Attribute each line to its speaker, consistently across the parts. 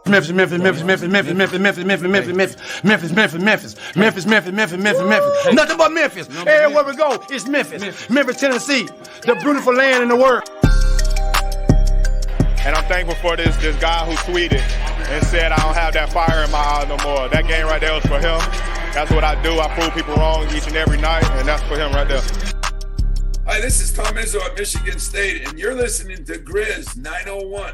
Speaker 1: Memphis, Memphis, Memphis, Memphis, Memphis, Memphis, Memphis, Memphis, Memphis, Memphis, Memphis, Memphis, Memphis, Memphis, Memphis, Memphis, Memphis, Memphis. Nothing but Memphis. Everywhere we go, it's Memphis. Memphis, Tennessee, the beautiful land in the world.
Speaker 2: And I'm thankful for this guy who tweeted and said I don't have that fire in my eyes no more. That game right there was for him. That's what I do. I prove people wrong each and every night, and that's for him right there.
Speaker 3: Hi, this is Tom Izzo at Michigan State, and you're listening to Grizz 901.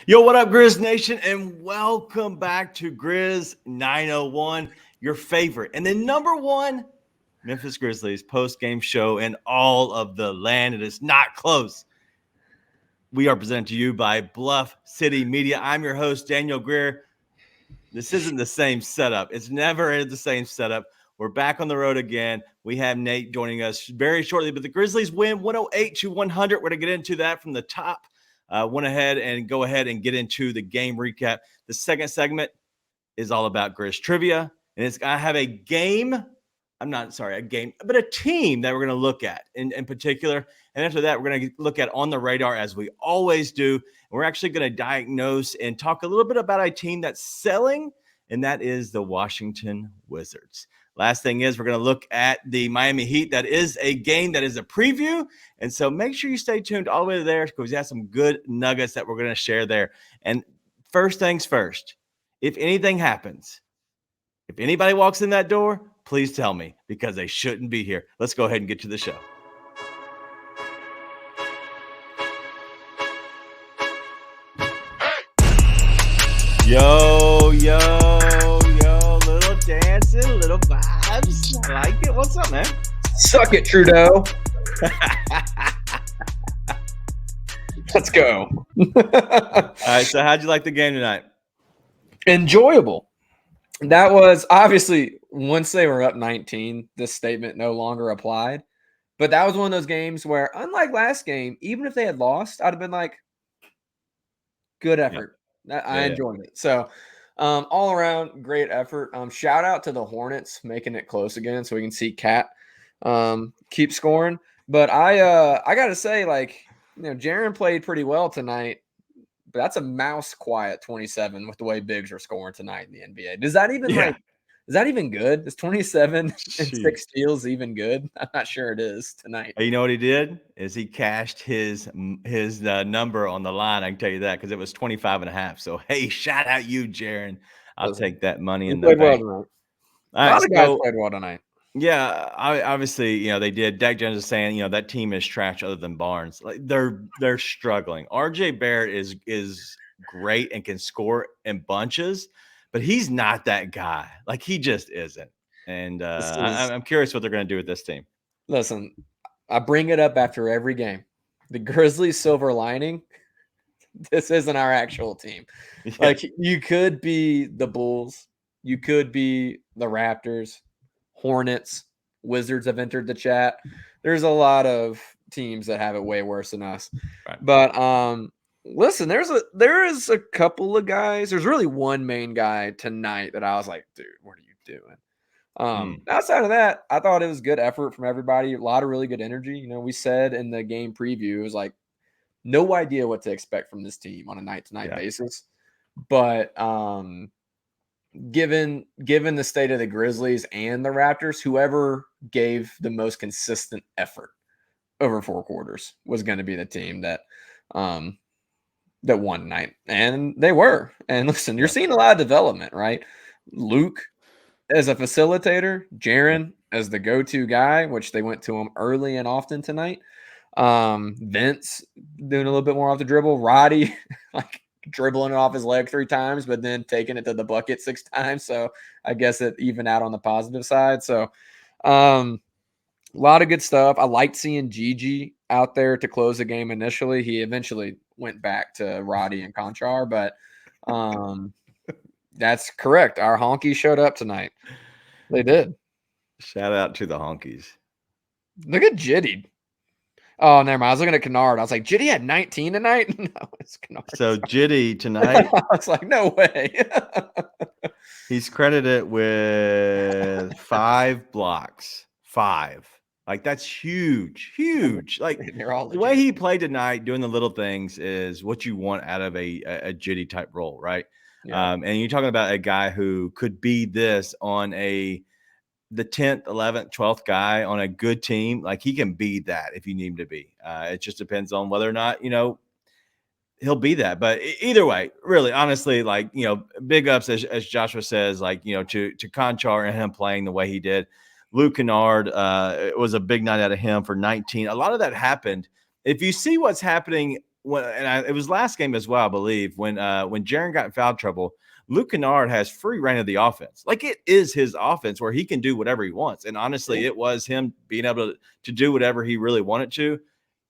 Speaker 4: Yo, what up, Grizz Nation, and welcome back to Grizz 901, your favorite and the number one Memphis Grizzlies post-game show in all of the land. It is not close. We are presented to you by Bluff City Media. I'm your host, Daniel Greer. This isn't the same setup. It's never the same setup. We're back on the road again. We have Nate joining us very shortly, but the Grizzlies win 108-100. We're going to get into that from the top. Went ahead and get into the game recap. The second segment is all about Grizz Trivia, and it's going to have a team that we're going to look at in particular. And after that, we're going to look at on the radar as we always do. And we're actually going to diagnose and talk a little bit about a team that's selling, and that is the Washington Wizards. Last thing is we're going to look at the Miami Heat. That is a game that is a preview. And so make sure you stay tuned all the way there because we have some good nuggets that we're going to share there. And first things first, if anything happens, if anybody walks in that door, please tell me because they shouldn't be here. Let's go ahead and get to the show. Yo, little dancing, little vibes. I like it. What's up, man?
Speaker 5: Suck it, Trudeau. Let's go.
Speaker 4: All right, so how'd you like the game tonight?
Speaker 5: Enjoyable. That was obviously once they were up 19, this statement no longer applied. But that was one of those games where, unlike last game, even if they had lost, I'd have been like, good effort. Yeah. I enjoyed it. So all around, great effort. Shout out to the Hornets making it close again so we can see Cat keep scoring. But I got to say, Jaren played pretty well tonight. But that's a mouse quiet 27 with the way bigs are scoring tonight in the NBA. Does that even is that even good? Is 27 and 6 steals even good? I'm not sure it is tonight.
Speaker 4: You know what he did? Is he cashed his number on the line. I can tell you that because it was 25.5. So, hey, shout out you, Jaren. I'll take that money in the bank.
Speaker 5: Well a lot of guys played well tonight.
Speaker 4: Yeah, obviously, they did. Dak Jones is saying, that team is trash other than Barnes. Like they're struggling. RJ Barrett is great and can score in bunches, but he's not that guy. Like he just isn't. And I'm curious what they're going to do with this team.
Speaker 5: Listen, I bring it up after every game. The Grizzlies silver lining. This isn't our actual team. Yeah. Like you could be the Bulls, you could be the Raptors. Hornets, Wizards have entered the chat. There's a lot of teams that have it way worse than us. Right. But listen, there is a couple of guys. There's really one main guy tonight that I was like, dude, what are you doing? Outside of that, I thought it was good effort from everybody. A lot of really good energy. We said in the game preview, it was like no idea what to expect from this team on a night-to-night basis. But given the state of the Grizzlies and the Raptors, whoever gave the most consistent effort over 4 quarters was going to be the team that won tonight. And they were. And listen, you're seeing a lot of development, right? Luke as a facilitator, Jaren as the go-to guy, which they went to him early and often tonight. Vince doing a little bit more off the dribble. Roddy, dribbling it off his leg 3 times, but then taking it to the bucket 6 times. So I guess it even out on the positive side. So a lot of good stuff. I liked seeing Gigi out there to close the game initially. He eventually went back to Roddy and Conchar, but that's correct. Our honkies showed up tonight. They did.
Speaker 4: Shout out to the honkies.
Speaker 5: Look at Jitty. Oh, never mind. I was looking at Kennard. I was like, Jitty had 19 tonight? No, it's Kennard.
Speaker 4: So Jitty tonight.
Speaker 5: I was like, no way.
Speaker 4: He's credited with 5 blocks. 5. Like that's huge. Like
Speaker 5: They're all
Speaker 4: the way
Speaker 5: legit.
Speaker 4: he played tonight, doing the little things is what you want out of a Jitty type role, right?
Speaker 5: Yeah.
Speaker 4: And you're talking about a guy who could be this on the 10th, 11th, 12th guy on a good team. Like he can be that if you need him to be. It just depends on whether or not, he'll be that. But either way, really, honestly, like, big ups as Joshua says, like, to Conchar and him playing the way he did. Luke Kennard, it was a big night out of him for 19. A lot of that happened. If you see what's happening, it was last game as well, I believe, when Jaren got in foul trouble, Luke Kennard has free reign of the offense. Like it is his offense where he can do whatever he wants. And honestly, it was him being able to do whatever he really wanted to.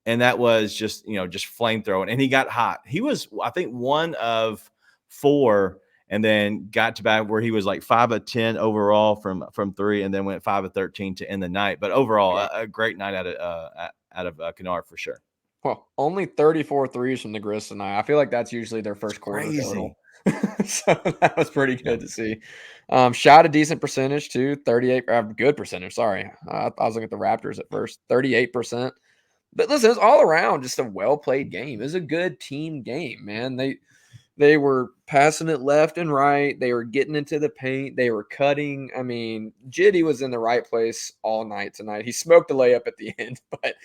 Speaker 4: And that was just flamethrowing. And he got hot. He was, I think, 1 of 4, and then got to back where he was like 5 of 10 overall from 3, and then went 5 of 13 to end the night. But overall, a great night out of Kennard for sure.
Speaker 5: Well, only 34 threes from the Grizz tonight. I feel like that's usually their first quarter total. So that was pretty good to see. Shot a decent percentage too, 38. Good percentage. Sorry, I was looking at the Raptors at first, 38%. But listen, it's all around just a well played game. It was a good team game, man. They were passing it left and right. They were getting into the paint. They were cutting. I mean, Jitty was in the right place all night tonight. He smoked a layup at the end, but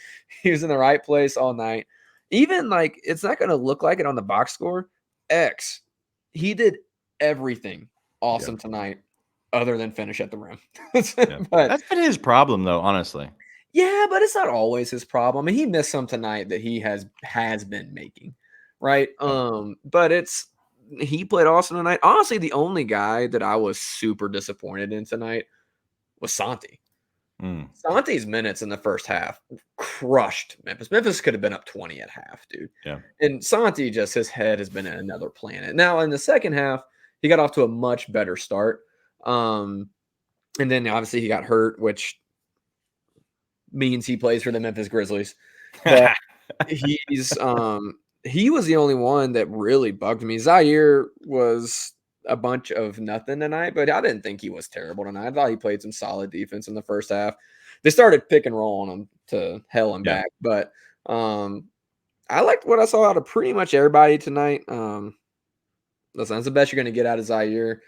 Speaker 5: he was in the right place all night. Even like it's not going to look like it on the box score. He did everything awesome tonight other than finish at the rim.
Speaker 4: But that's been his problem, though, honestly.
Speaker 5: Yeah, but it's not always his problem. And he missed some tonight that he has been making, right? But he played awesome tonight. Honestly, the only guy that I was super disappointed in tonight was Santi. Santi's minutes in the first half crushed Memphis. Memphis could have been up 20 at half, dude.
Speaker 4: Yeah.
Speaker 5: And Santi, just his head has been in another planet. Now, in the second half, he got off to a much better start. And then obviously he got hurt, which means he plays for the Memphis Grizzlies. But he was the only one that really bugged me. Zaire was a bunch of nothing tonight, but I didn't think he was terrible tonight. I thought he played some solid defense in the first half. They started pick and roll on him to hell and back, but I liked what I saw out of pretty much everybody tonight. Listen, that's the best you're going to get out of Zaire,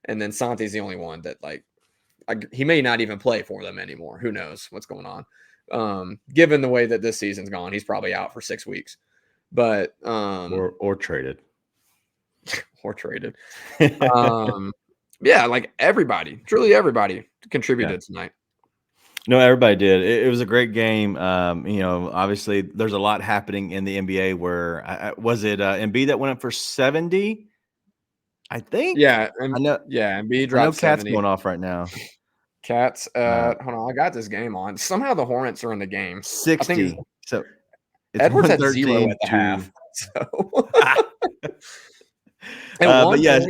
Speaker 5: and then Santi's the only one that he may not even play for them anymore. Who knows what's going on? Given the way that this season's gone, he's probably out for 6 weeks. But
Speaker 4: or traded.
Speaker 5: Or traded. Yeah, like truly everybody contributed tonight.
Speaker 4: No, everybody did. It was a great game. Obviously there's a lot happening in the NBA where was it Embiid that went up for 70? I think.
Speaker 5: Yeah,
Speaker 4: I know.
Speaker 5: Yeah, Embiid dropped.
Speaker 4: I know Cat's
Speaker 5: 70.
Speaker 4: going off right now.
Speaker 5: Cats. Hold on, I got this game on. Somehow the Hornets are in the game.
Speaker 4: 60. So
Speaker 5: Edwards had 0 at the half. So.
Speaker 4: But yes.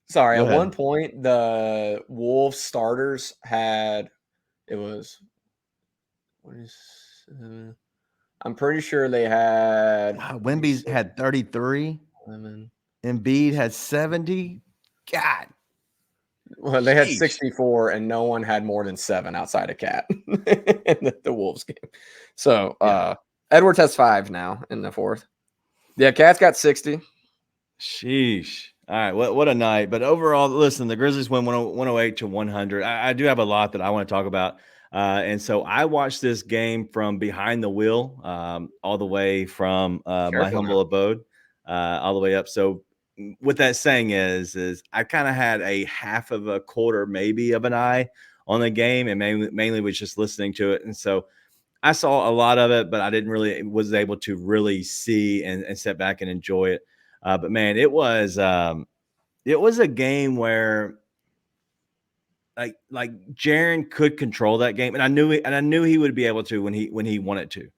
Speaker 5: Sorry, at one point the Wolves starters had I'm pretty sure they had
Speaker 4: Wemby's had 33. Embiid had 70. God.
Speaker 5: Well, they had 64 and no one had more than 7 outside of Cat in the Wolves game. So Edwards has 5 now in the fourth. Yeah, Cat's got 60.
Speaker 4: Sheesh. All right, what a night. But overall, listen, the Grizzlies win 108 to 100. I do have a lot that I want to talk about. And so I watched this game from behind the wheel, all the way from my humble abode, all the way up. So what that saying is I kind of had a half of a quarter, maybe of an eye on the game, and mainly was just listening to it. And so I saw a lot of it, but I was able to really see and sit back and enjoy it. But man, it was a game where like Jaren could control that game, and I knew he would be able to when he wanted to.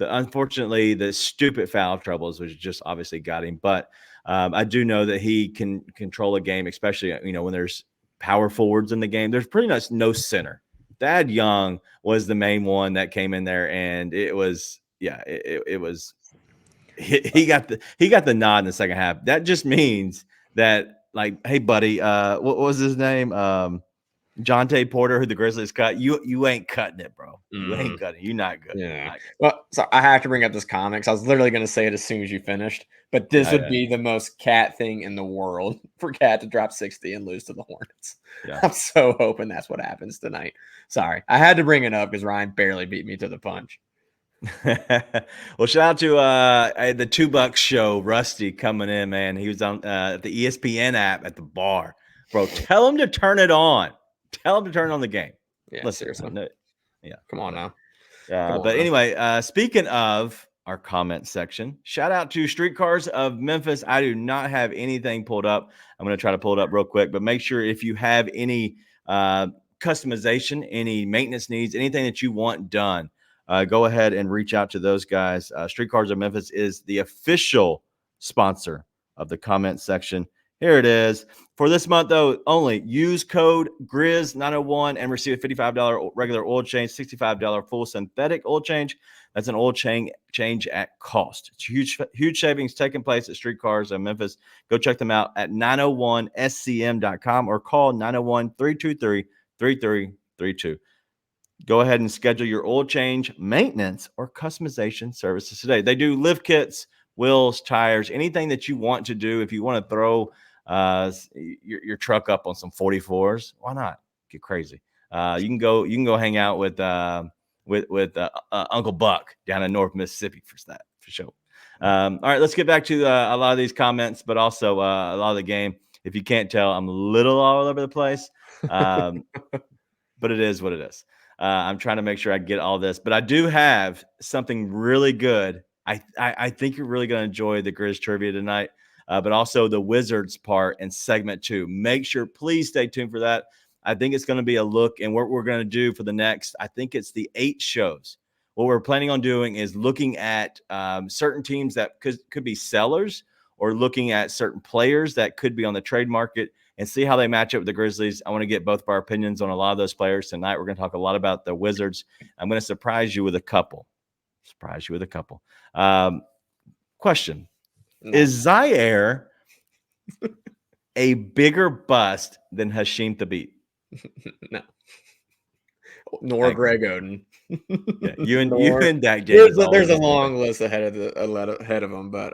Speaker 4: Unfortunately, the stupid foul troubles was just obviously got him. But I do know that he can control a game, especially when there's power forwards in the game. There's pretty much no center. Thad Young was the main one that came in there, and it was it was. He got the nod in the second half. That just means that, like, hey buddy, what was his name? Jonte Porter, who the Grizzlies cut, you ain't cutting it, bro. You ain't cutting it. You're not good.
Speaker 5: Yeah.
Speaker 4: Not good.
Speaker 5: Well, so I have to bring up this comics. I was literally going to say it as soon as you finished, but this would be the most Cat thing in the world for Cat to drop 60 and lose to the Hornets. Yeah. I'm so hoping that's what happens tonight. Sorry. I had to bring it up because Ryan barely beat me to the punch.
Speaker 4: Well, shout out to the $2 show, Rusty, coming in, man. He was on the ESPN app at the bar. Bro, tell him to turn it on. Tell him to turn on the game.
Speaker 5: Yeah,
Speaker 4: listen,
Speaker 5: seriously.
Speaker 4: no, yeah.
Speaker 5: Come on now.
Speaker 4: But anyway, speaking of our comment section, shout out to Streetcars of Memphis. I do not have anything pulled up. I'm going to try to pull it up real quick, but make sure if you have any customization, any maintenance needs, anything that you want done, go ahead and reach out to those guys. Streetcars of Memphis is the official sponsor of the comment section. Here it is. For this month, though, only use code Grizz901 and receive a $55 regular oil change, $65 full synthetic oil change. That's an oil change at cost. It's huge savings taking place at Streetcars of Memphis. Go check them out at 901scm.com or call 901-323-3332. Go ahead and schedule your oil change, maintenance, or customization services today. They do lift kits, wheels, tires, anything that you want to do. If you want to throw your truck up on some 44s, why not? Get crazy. You can go hang out with Uncle Buck down in North Mississippi for sure. All right, let's get back to a lot of these comments, but also a lot of the game. If you can't tell, I'm a little all over the place, but it is what it is. I'm trying to make sure I get all this, but I do have something really good. I think you're really going to enjoy the Grizz Trivia tonight. But also the Wizards part and segment 2. Make sure, please stay tuned for that. I think it's going to be a look and what we're going to do for the next, I think it's the 8 shows. What we're planning on doing is looking at certain teams that could be sellers or looking at certain players that could be on the trade market and see how they match up with the Grizzlies. I want to get both of our opinions on a lot of those players tonight. We're going to talk a lot about the Wizards. I'm going to surprise you with a couple. Question. Is Zaire a bigger bust than Hasheem Thabeet?
Speaker 5: No. Nor Greg Oden.
Speaker 4: Yeah, you and Dak Davis.
Speaker 5: There's a long list ahead of them, but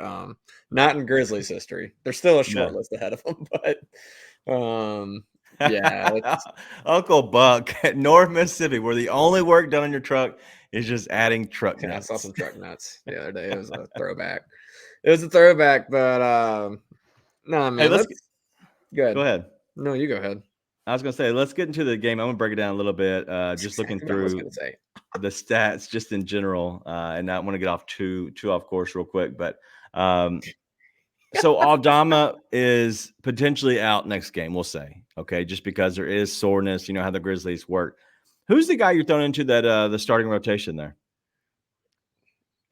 Speaker 5: not in Grizzlies history. There's still a short list ahead of them, but yeah.
Speaker 4: Uncle Buck at North Mississippi, where the only work done on your truck is just adding truck nuts.
Speaker 5: I saw some truck nuts the other day. It was a throwback. But no, man.
Speaker 4: Hey,
Speaker 5: go
Speaker 4: ahead.
Speaker 5: No, you go ahead.
Speaker 4: I was going to say, let's get into the game. I'm going to break it down a little bit, just looking through the stats just in general, and I want to get off too off course real quick. But so Aldama is potentially out next game, we'll say, okay, just because there is soreness. You know how the Grizzlies work. Who's the guy you're throwing into that the starting rotation there?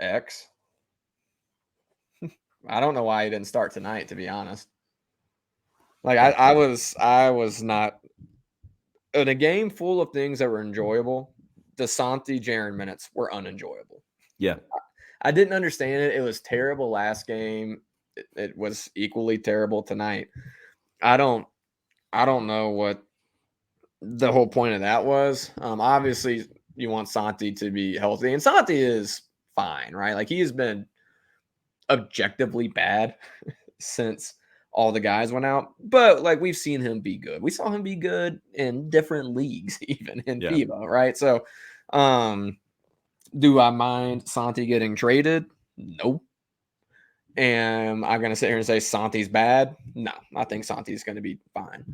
Speaker 5: X. I don't know why he didn't start tonight, to be honest. Like I was not in a game full of things that were enjoyable. The Santi Jaren minutes were unenjoyable.
Speaker 4: Yeah.
Speaker 5: I didn't understand it. It was terrible last game. It was equally terrible tonight. I don't know what the whole point of that was. Obviously you want Santi to be healthy, and Santi is fine, right? Like he has been objectively bad since all the guys went out, but like we've seen him be good. We saw him be good in different leagues, even in FIBA, right? So do I mind Santi getting traded? No. Am I going to sit here and say Santi's bad? No, I think Santi's going to be fine.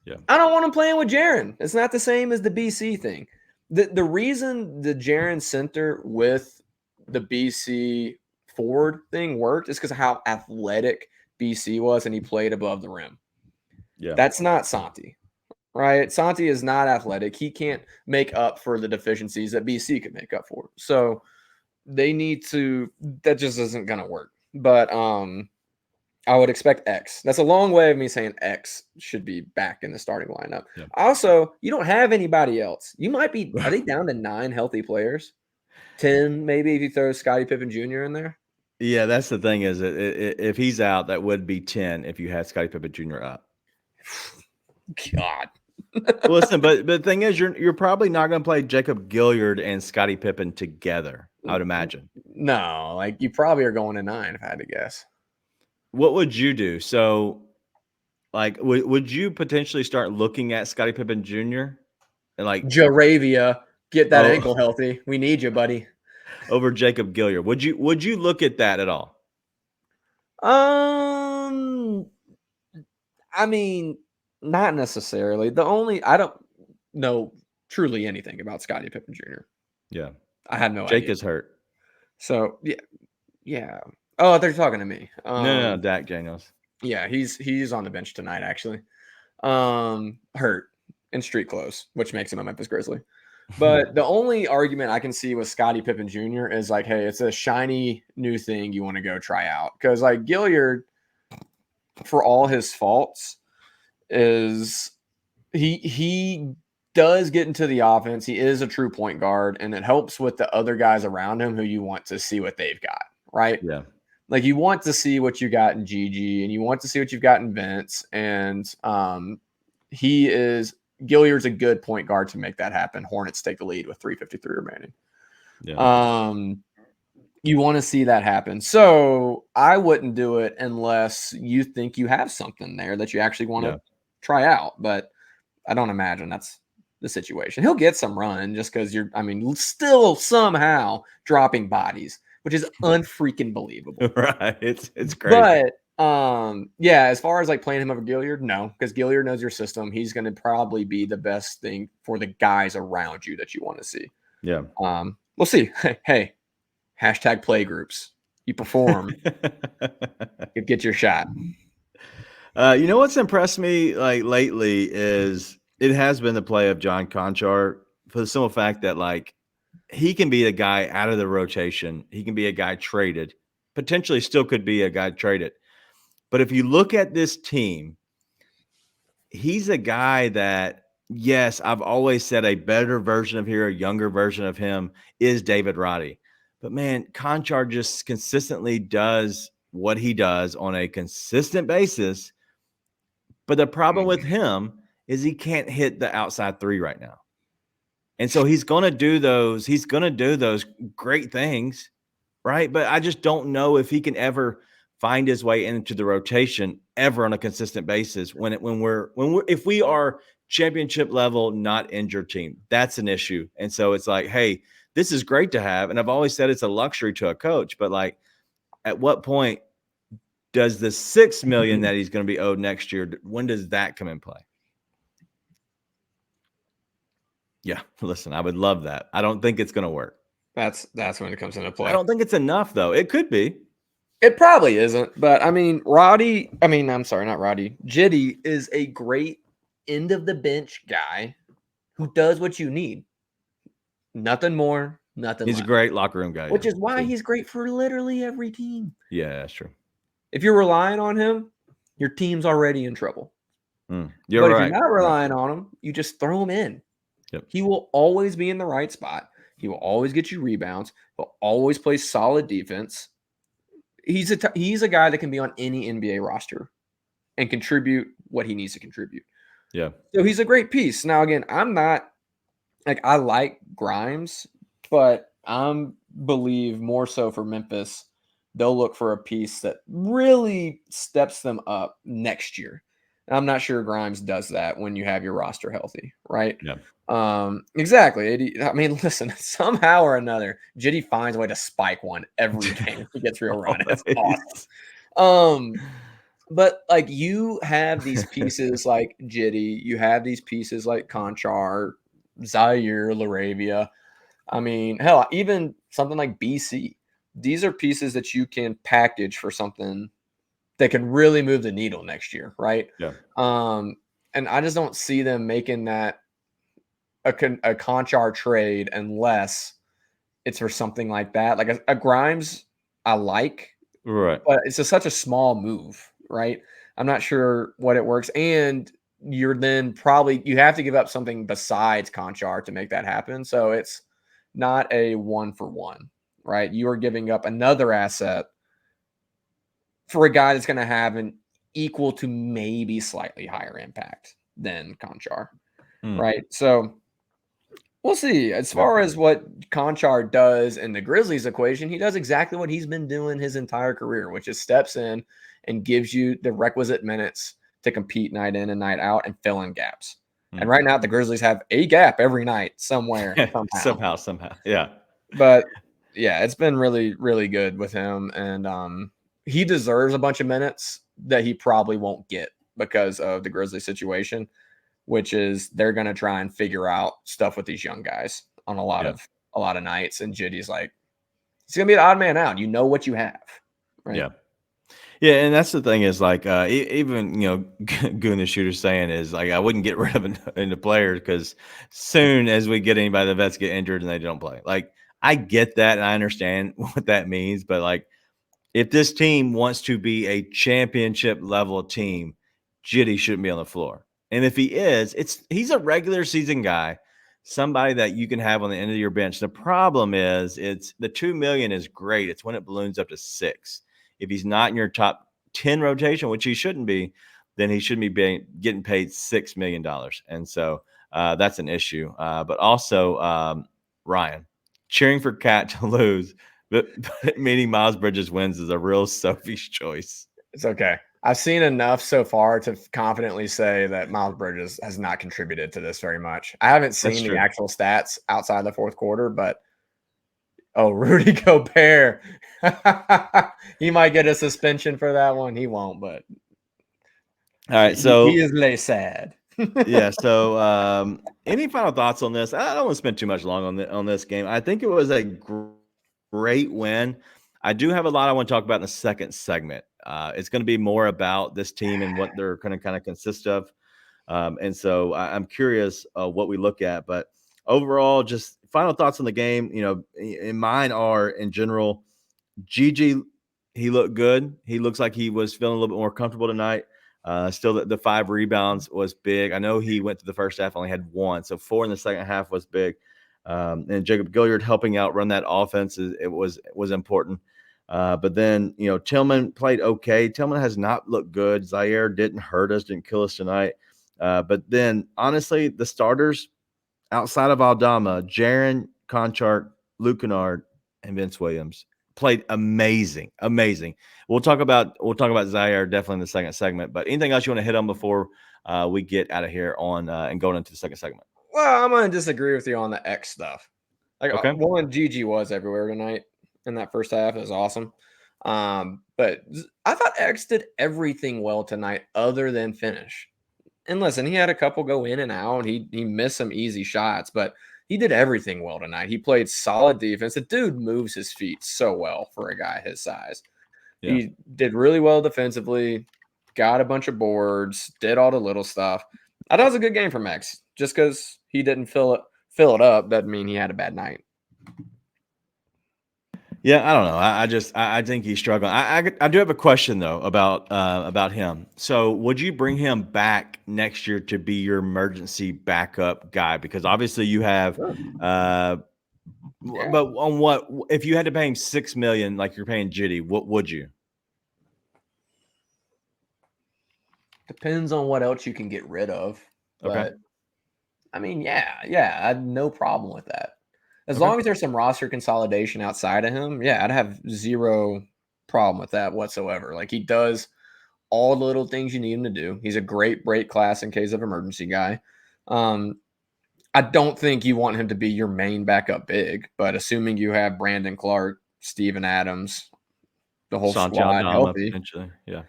Speaker 4: Yeah.
Speaker 5: I don't want him playing with Jaren. It's not the same as the BC thing. The reason the Jaren center with the BC forward thing worked is because of how athletic BC was, and he played above the rim.
Speaker 4: Yeah,
Speaker 5: that's not Santi, right? Santi is not athletic. He can't make up for the deficiencies that BC could make up for. So they need to. That just isn't going to work. But I would expect X. That's a long way of me saying X should be back in the starting lineup. Yeah. Also, you don't have anybody else. You might be. Are they down to 9 healthy players? 10 maybe if you throw Scottie Pippen Jr. in there.
Speaker 4: Yeah, that's the thing is if he's out, that would be 10 if you had Scottie Pippen Jr. up.
Speaker 5: God.
Speaker 4: Listen, but the thing is, you're probably not going to play Jacob Gilliard and Scottie Pippen together, I would imagine.
Speaker 5: No, like you probably are going to 9 if I had to guess.
Speaker 4: What would you do? So, like, would you potentially start looking at Scottie Pippen Jr. and like
Speaker 5: Jaravia, get that ankle healthy. We need you, buddy.
Speaker 4: over Jacob Gilliard? Would you look at that at all?
Speaker 5: I mean, not necessarily. I don't know truly anything about Scottie Pippen Jr.
Speaker 4: Yeah,
Speaker 5: I have no
Speaker 4: Jake
Speaker 5: idea.
Speaker 4: is hurt.
Speaker 5: So yeah. Oh, they're talking to me.
Speaker 4: No, Dak Daniels.
Speaker 5: Yeah, he's on the bench tonight actually. Hurt in street clothes, which makes him a Memphis Grizzly. But the only argument I can see with Scottie Pippen Jr. is like, hey, it's a shiny new thing you want to go try out. Because like Gilliard, for all his faults, is he does get into the offense. He is a true point guard, and it helps with the other guys around him who you want to see what they've got, right?
Speaker 4: Yeah.
Speaker 5: Like you want to see what you got in Gigi, and you want to see what you've got in Vince, and Gilliard's a good point guard to make that happen. Hornets take the lead with 3:53 remaining.
Speaker 4: Yeah.
Speaker 5: You want to see that happen. So I wouldn't do it unless you think you have something there that you actually want to try out. But I don't imagine that's the situation. He'll get some run just because still somehow dropping bodies, which is unfreaking believable.
Speaker 4: Right. It's crazy.
Speaker 5: But as far as like playing him over Gilliard, no, because Gilliard knows your system. He's going to probably be the best thing for the guys around you that you want to see.
Speaker 4: Yeah.
Speaker 5: We'll see. Hey, hashtag play groups. You perform, you get your shot.
Speaker 4: You know what's impressed me like lately is it has been the play of John Conchar for the simple fact that like he can be a guy out of the rotation. He can be a guy traded, potentially still could be a guy traded. But if you look at this team, he's a guy that, yes, I've always said a better version of him, a younger version of him is David Roddy. But man, Conchar just consistently does what he does on a consistent basis. But the problem with him is he can't hit the outside three right now. And so he's going to do those. He's going to do those great things, right? But I just don't know if he can ever find his way into the rotation ever on a consistent basis. If we are championship level, not injured team, that's an issue. And so it's like, hey, this is great to have. And I've always said it's a luxury to a coach, but like, at what point does the $6 million that he's going to be owed next year, when does that come in play? Yeah, listen, I would love that. I don't think it's going to work.
Speaker 5: That's when it comes into play.
Speaker 4: I don't think it's enough, though. It could be.
Speaker 5: It probably isn't. But, not Roddy. Jitty is a great end-of-the-bench guy who does what you need. Nothing more, nothing less.
Speaker 4: He's a great locker room guy.
Speaker 5: Which is why he's great for literally every team.
Speaker 4: Yeah, that's true.
Speaker 5: If you're relying on him, your team's already in trouble.
Speaker 4: You're right.
Speaker 5: If you're not relying on him, you just throw him in.
Speaker 4: Yep.
Speaker 5: He will always be in the right spot. He will always get you rebounds. He'll always play solid defense. He's a guy that can be on any NBA roster and contribute what he needs to contribute.
Speaker 4: Yeah.
Speaker 5: So he's a great piece. Now, again, I'm not like I like Grimes, but I believe more so for Memphis, they'll look for a piece that really steps them up next year. I'm not sure Grimes does that when you have your roster healthy, right?
Speaker 4: Yeah.
Speaker 5: Exactly. Listen, somehow or another, Jitty finds a way to spike one every game. He gets real run. It's awesome. But like you have these pieces like Jitty, you have these pieces like Conchar, Zaire, Laravia. Hell, even something like BC. These are pieces that you can package for something that can really move the needle next year, right?
Speaker 4: Yeah.
Speaker 5: And I just don't see them making that a Conchar trade unless it's for something like that. Like a Grimes, I like,
Speaker 4: right?
Speaker 5: But it's just such a small move, right? I'm not sure what it works, and you're then you have to give up something besides Conchar to make that happen. So it's not a 1-for-1, right? You are giving up another asset for a guy that's going to have an equal to maybe slightly higher impact than Conchar. right? So we'll see. As far as what Conchar does in the Grizzlies equation, he does exactly what he's been doing his entire career, which is steps in and gives you the requisite minutes to compete night in and night out and fill in gaps. And right now, the Grizzlies have a gap every night somewhere,
Speaker 4: somehow. Yeah.
Speaker 5: But yeah, it's been really, really good with him. And he deserves a bunch of minutes that he probably won't get because of the Grizzlies situation, which is they're going to try and figure out stuff with these young guys on a lot of nights. And Jitty's like, he's going to be the odd man out. You know what you have. Right.
Speaker 4: Yeah. Yeah, and that's the thing is like even Goon the Shooter saying is like I wouldn't get rid of the players because soon as we get anybody, the vets get injured and they don't play. Like I get that and I understand what that means, but like if this team wants to be a championship level team, Jitty shouldn't be on the floor. And if he is, he's a regular season guy, somebody that you can have on the end of your bench. The problem is the $2 million is great. It's when it balloons up to $6 million. If he's not in your top 10 rotation, which he shouldn't be, then he shouldn't be getting paid $6 million. And so that's an issue. But also, Ryan, cheering for Cat to lose, but meaning Miles Bridges wins is a real Sophie's choice.
Speaker 5: It's okay. I've seen enough so far to confidently say that Miles Bridges has not contributed to this very much. I haven't seen the actual stats outside the fourth quarter, but Rudy Gobert. He might get a suspension for that one. He won't, but
Speaker 4: all right. So
Speaker 5: he is lay sad.
Speaker 4: Yeah. So, any final thoughts on this? I don't want to spend too much long on this game. I think it was a great win. I do have a lot I want to talk about in the second segment. It's going to be more about this team and what they're going to kind of consist of. And so I'm curious what we look at, but overall, just final thoughts on the game. In mine are in general, Gigi, he looked good. He looks like he was feeling a little bit more comfortable tonight. Still, the 5 rebounds was big. I know he went to the first half, only had 1, so 4 in the second half was big. And Jacob Gilliard helping out run that offense was important. But then Tillman played okay. Tillman has not looked good. Zaire didn't hurt us, didn't kill us tonight. But then honestly, the starters outside of Aldama, Jaren, Conchart, Luke Kennard, and Vince Williams played amazing. We'll talk about Zaire definitely in the second segment. But anything else you want to hit on before we get out of here on and going into the second segment?
Speaker 5: Well, I'm going to disagree with you on the X stuff. Like,
Speaker 4: okay.
Speaker 5: One, Gigi was everywhere tonight in that first half. It was awesome. But I thought X did everything well tonight other than finish. And listen, he had a couple go in and out. He missed some easy shots, but he did everything well tonight. He played solid defense. The dude moves his feet so well for a guy his size. Yeah. He did really well defensively, got a bunch of boards, did all the little stuff. I thought it was a good game from X. Just because he didn't fill it up doesn't mean he had a bad night.
Speaker 4: Yeah, I don't know. I think he's struggling. I do have a question though about him. So would you bring him back next year to be your emergency backup guy? Because obviously you have but on what if you had to pay him $6 million like you're paying Jitty, what would you?
Speaker 5: Depends on what else you can get rid of. But
Speaker 4: okay.
Speaker 5: I mean, yeah, I had no problem with that. As long as there's some roster consolidation outside of him, yeah, I'd have zero problem with that whatsoever. Like, he does all the little things you need him to do. He's a great break class in case of emergency guy. I don't think you want him to be your main backup big, but assuming you have Brandon Clark, Steven Adams, the whole
Speaker 4: Santi
Speaker 5: squad healthy.
Speaker 4: Yeah.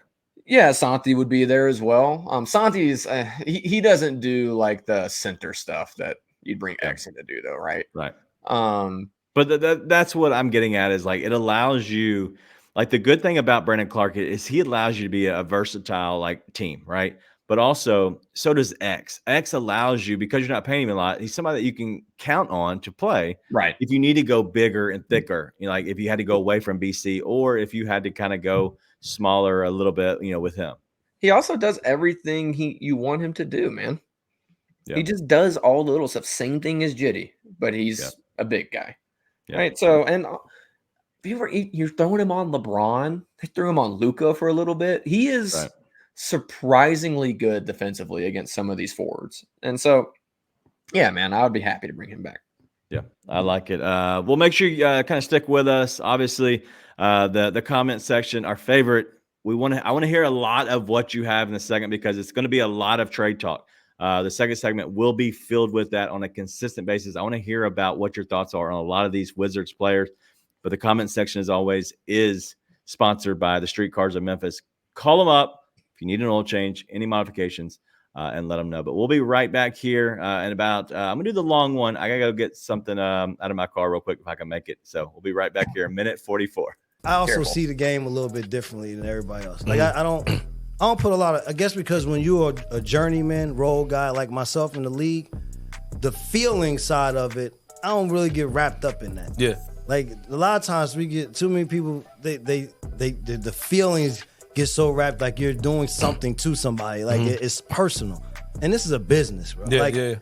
Speaker 5: Yeah, Santi would be there as well. Santi's he doesn't do like the center stuff that you'd bring X in to do though, right?
Speaker 4: Right. But that's what I'm getting at is like it allows you, like the good thing about Brandon Clark is he allows you to be a versatile like team, right? But also so does X. X allows you, because you're not paying him a lot, he's somebody that you can count on to play.
Speaker 5: Right.
Speaker 4: If you need to go bigger and thicker, like if you had to go away from BC or if you had to kind of go smaller a little bit, with him.
Speaker 5: He also does everything you want him to do, man.
Speaker 4: Yeah.
Speaker 5: He just does all the little stuff. Same thing as Jitty, but he's a big guy. Yeah. Right. So, and you're throwing him on LeBron. They threw him on Luka for a little bit. He is surprisingly good defensively against some of these forwards. And so Yeah, man, I would be happy to bring him back.
Speaker 4: Yeah, I like it. We'll make sure you kind of stick with us. Obviously, the comment section, our favorite. I want to hear a lot of what you have in the segment because it's going to be a lot of trade talk. The second segment will be filled with that on a consistent basis. I want to hear about what your thoughts are on a lot of these Wizards players. But the comment section, as always, is sponsored by the Streetcars of Memphis. Call them up if you need an oil change, any modifications. And let them know. But we'll be right back here in about, I'm going to do the long one. I got to go get something out of my car real quick if I can make it. So we'll be right back here in minute 44.
Speaker 1: I also see the game a little bit differently than everybody else. Like I don't put a lot of, I guess because when you're a journeyman role guy like myself in the league, the feeling side of it, I don't really get wrapped up in that.
Speaker 6: Yeah.
Speaker 1: Like a lot of times we get too many people, the feelings get so wrapped like you're doing something to somebody, like it's personal, and this is a business, bro.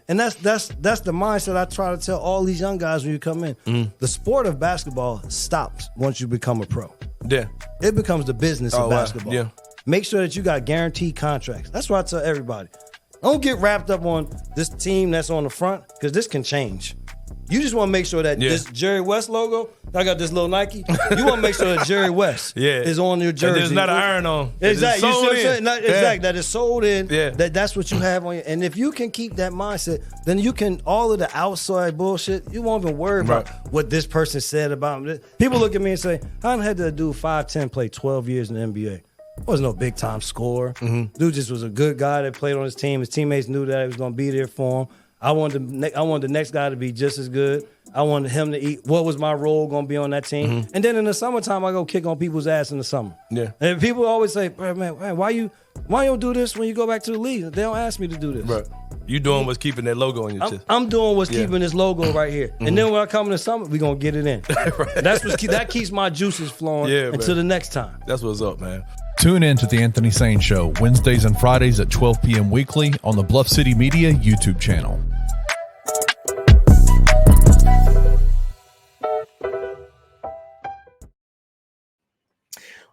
Speaker 1: And that's the mindset I try to tell all these young guys when you come in. The sport of basketball stops once you become a pro.
Speaker 6: Yeah,
Speaker 1: it becomes the business of basketball.
Speaker 6: Yeah,
Speaker 1: make sure that you got guaranteed contracts. That's what I tell everybody. Don't get wrapped up on this team that's on the front because this can change. You just want to make sure that this Jerry West logo, I got this little Nike. You want to make sure that Jerry West is on your jersey.
Speaker 6: There's not an iron on.
Speaker 1: Exactly. You see what I'm saying? Exactly. That is sold in.
Speaker 6: Yeah.
Speaker 1: That's what you have on you. And if you can keep that mindset, then you can, all of the outside bullshit, you won't even worry about what this person said about me. People look at me and say, I done had that dude 5'10", play 12 years in the NBA. Wasn't no big time scorer. Dude just was a good guy that played on his team. His teammates knew that he was going to be there for him. I wanted the next guy to be just as good. I wanted him to eat. What was my role going to be on that team? And then in the summertime, I go kick on people's ass in the summer. Yeah. And people always say, man, why you don't do this when you go back to the league? They don't ask me to do this.
Speaker 6: Right. You doing what's keeping that logo on your chest.
Speaker 1: I'm doing what's keeping this logo right here. And then when I come in the summer, we're going to get it in. That's that keeps my juices flowing until the next time.
Speaker 6: That's what's up, man.
Speaker 7: Tune in to The Anthony Sane Show, Wednesdays and Fridays at 12 p.m. weekly on the Bluff City Media YouTube channel.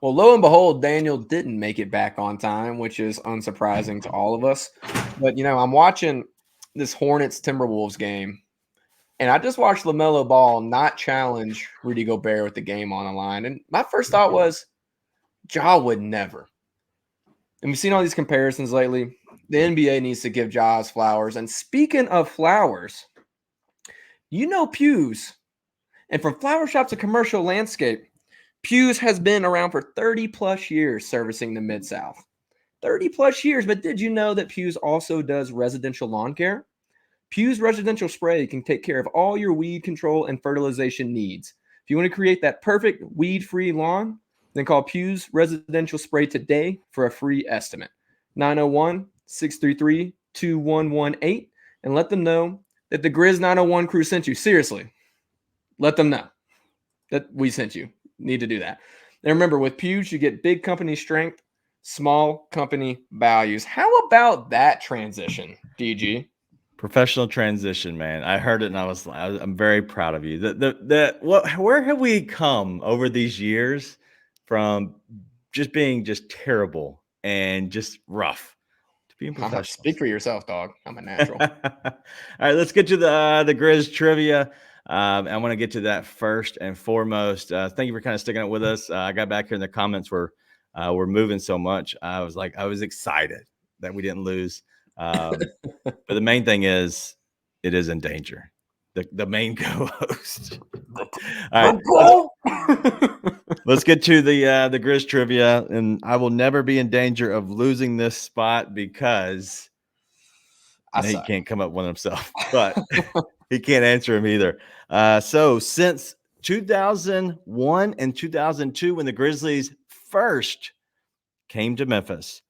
Speaker 5: Well, lo and behold, Daniel didn't make it back on time, which is unsurprising to all of us. But, I'm watching this Hornets-Timberwolves game, and I just watched LaMelo Ball not challenge Rudy Gobert with the game on the line. And my first thought was, Ja would never. And we've seen all these comparisons lately. The NBA needs to give Ja his flowers. And speaking of flowers, Pews. And from flower shop to commercial landscape, Pews has been around for 30-plus years servicing the Mid-South. 30-plus years, but did you know that Pews also does residential lawn care? Pews Residential Spray can take care of all your weed control and fertilization needs. If you want to create that perfect weed-free lawn, then call Pews Residential Spray today for a free estimate. 901-633-2118, and let them know that the Grizz 901 crew sent you. Seriously, let them know that we sent you. Need to do that. And remember, with Pews, you get big company strength, small company values. How about that transition, DG?
Speaker 4: Professional transition, man. I heard it and I'm very proud of you. Where have we come over these years from just being just terrible and just rough to being professional?
Speaker 5: Speak for yourself, dog. I'm a natural.
Speaker 4: All right, let's get to the Grizz Trivia. I want to get to that first and foremost. Thank you for kind of sticking it with us. I got back here in the comments where we're moving so much. I was excited that we didn't lose. But the main thing is, it is in danger. The main co-host. All right, let's get to the Grizz Trivia, and I will never be in danger of losing this spot because he can't come up with himself, but he can't answer him either. So since 2001 and 2002, when the Grizzlies first came to Memphis,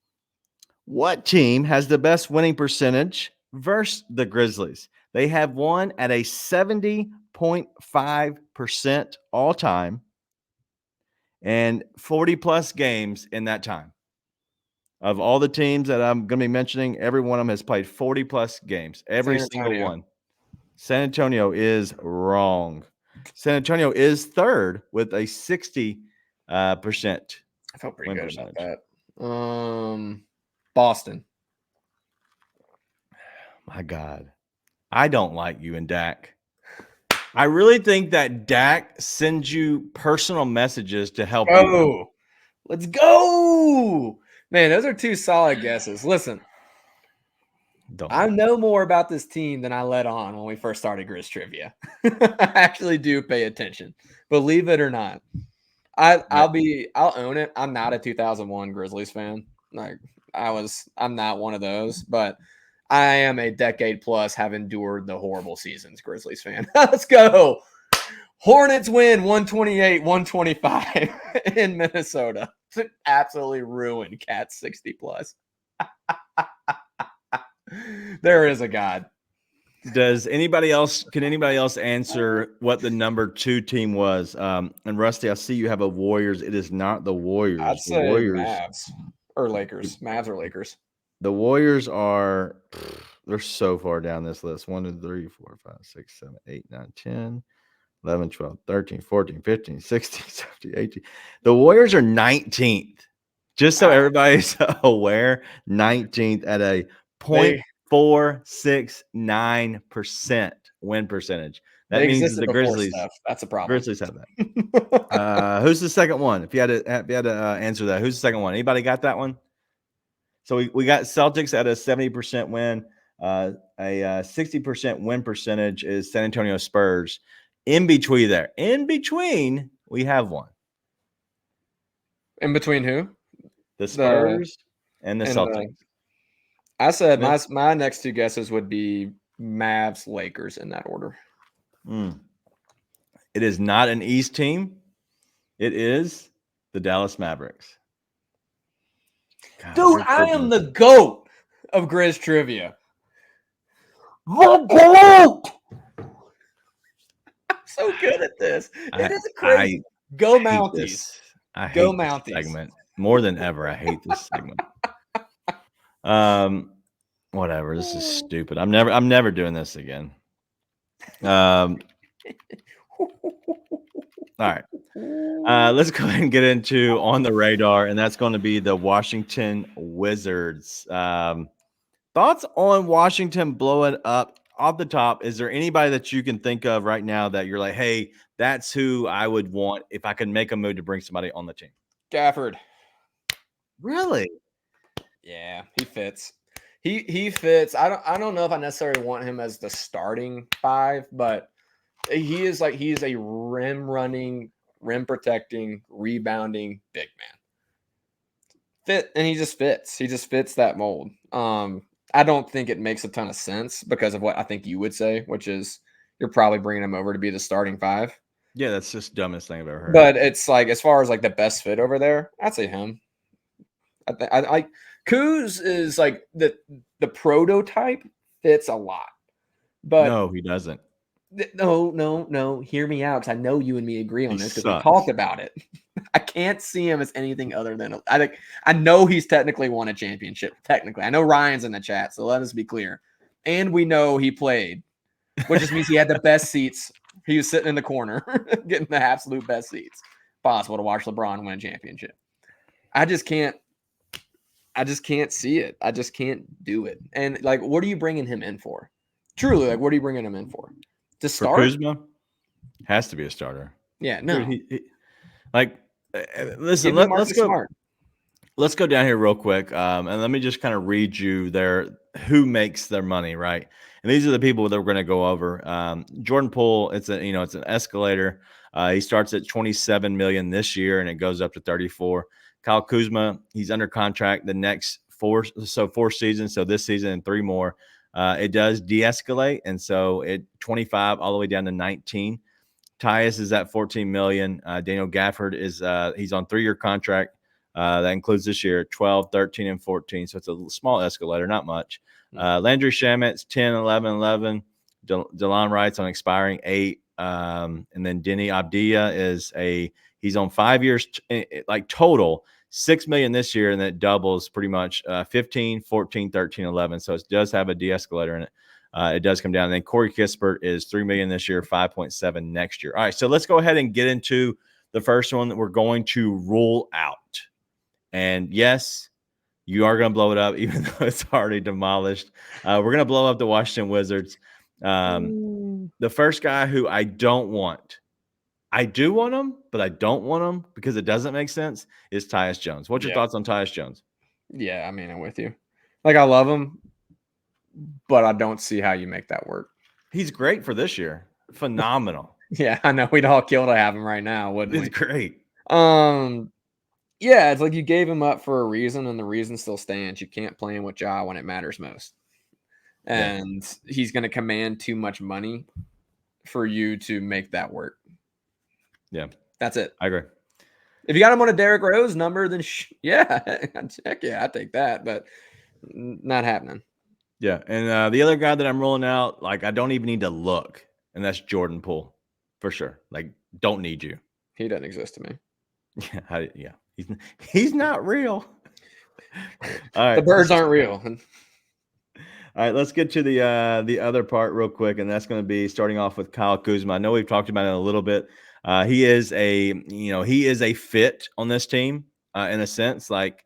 Speaker 4: what team has the best winning percentage versus the Grizzlies? They have won at a 70.5% all time and 40-plus games in that time. Of all the teams that I'm going to be mentioning, every one of them has played 40-plus games. Every single one. San Antonio is wrong. San Antonio is third with a 60%.
Speaker 5: I felt pretty good about that. Boston.
Speaker 4: My God. I don't like you and Dak. I really think that Dak sends you personal messages to help you.
Speaker 5: Oh, let's go. Man, those are two solid guesses. Listen, I know more about this team than I let on when we first started Grizz Trivia. I actually do pay attention, believe it or not. I'll own it. I'm not a 2001 Grizzlies fan. Like I'm not one of those, but I am a decade plus have endured the horrible seasons Grizzlies fan. Let's go. Hornets win 128-125 in Minnesota. Absolutely ruined Cats 60 plus. There is a God.
Speaker 4: Can anybody else answer what the number 2 team was? And Rusty, I see you have a Warriors. It is not the Warriors.
Speaker 5: I'd say
Speaker 4: Warriors,
Speaker 5: Mavs or Lakers. Mavs or Lakers.
Speaker 4: The Warriors are they're so far down this list. 1, 2, 3, 4, 5, 6, 7, 8, 9, 10, 11, 12, 13, 14, 15, 16, 17, 18. The Warriors are 19th. Just so everybody's aware, 19th at a 0.469% win percentage. That means the Grizzlies.
Speaker 5: That's a problem.
Speaker 4: Grizzlies have that. Who's the second one? If you had to answer that, who's the second one? Anybody got that one? So we got Celtics at a 70% win. A 60% win percentage is San Antonio Spurs. In between, we have one.
Speaker 5: In between who?
Speaker 4: The Spurs and the Celtics.
Speaker 5: I said my next two guesses would be Mavs, Lakers in that order.
Speaker 4: It is not an East team. It is the Dallas Mavericks. God,
Speaker 5: dude, I am the GOAT of Grizz Trivia. The GOAT! I'm so good at this. It is crazy. Go Mounties.
Speaker 4: I hate this segment more than ever. I hate this segment. Whatever. This is stupid. I'm never doing this again. All right. Let's go ahead and get into on the radar, and that's going to be the Washington Wizards. Thoughts on Washington blowing up off the top? Is there anybody that you can think of right now that you're like, hey, that's who I would want if I could make a move to bring somebody on the team?
Speaker 5: Gafford.
Speaker 4: Really?
Speaker 5: Yeah, he fits. He fits. I don't know if I necessarily want him as the starting 5, but he's a rim running, rim protecting, rebounding big man. And he just fits. He just fits that mold. I don't think it makes a ton of sense because of what I think you would say, which is you're probably bringing him over to be the starting 5.
Speaker 4: Yeah, that's just the dumbest thing I've ever heard.
Speaker 5: But it's like, as far as like the best fit over there, I'd say him. I Kuz is like the prototype fits a lot. But
Speaker 4: no, he doesn't.
Speaker 5: No. Hear me out, because I know you and me agree on this because we talked about it. I can't see him as anything other than I know he's technically won a championship. Technically, I know Ryan's in the chat, so let us be clear. And we know he played, which just means he had the best seats. He was sitting in the corner, getting the absolute best seats possible to watch LeBron win a championship. I just can't see it. I just can't do it. And like, what are you bringing him in for? Truly, like, what are you bringing him in for? To start?
Speaker 4: For Kuzma, has to be a starter.
Speaker 5: Yeah, no.
Speaker 4: Dude, listen, let's go. Smart. Let's go down here real quick, and let me just kind of read you who makes their money, right? And these are the people that we're going to go over. Jordan Poole, it's an escalator. He starts at $27 million this year, and it goes up to 34. Kyle Kuzma, he's under contract the next 4 seasons, so this season and 3 more. It does de-escalate, and so it 25 all the way down to 19. Tyus is at $14 million. Daniel Gafford is he's on 3-year contract. That includes this year 12, 13, and 14. So it's a small escalator, not much. Landry Shamet's 10, 11, 11. DeLon Wright's on expiring 8. And then Denny Abdia he's on 5 years, like total $6 million this year, and then it doubles pretty much 15, 14, 13, 11. So it does have a de-escalator in it. It does come down. And then Corey Kispert is $3 million this year, 5.7 next year. All right, so let's go ahead and get into the first one that we're going to rule out. And yes, you are going to blow it up, even though it's already demolished. We're going to blow up the Washington Wizards. The first guy who I don't want, I do want him, but I don't want him because it doesn't make sense, is Tyus Jones. What's your thoughts on Tyus Jones?
Speaker 5: Yeah, I mean, I'm with you. Like, I love him, but I don't see how you make that work.
Speaker 4: He's great for this year. Phenomenal.
Speaker 5: Yeah, I know. We'd all kill to have him right now, wouldn't we?
Speaker 4: It's great.
Speaker 5: Yeah, it's like you gave him up for a reason, and the reason still stands. You can't play him with Ja when it matters most. And he's going to command too much money for you to make that work.
Speaker 4: Yeah.
Speaker 5: That's it.
Speaker 4: I agree.
Speaker 5: If you got him on a Derrick Rose number, then yeah, heck yeah, I take that, but not happening.
Speaker 4: Yeah, and the other guy that I'm rolling out, like, I don't even need to look, and that's Jordan Poole, for sure. Like, don't need you.
Speaker 5: He doesn't exist to me.
Speaker 4: Yeah, he's not real. All right,
Speaker 5: the birds aren't real.
Speaker 4: All right, let's get to the other part real quick, and that's going to be starting off with Kyle Kuzma. I know we've talked about it a little bit. He is a fit on this team in a sense. Like,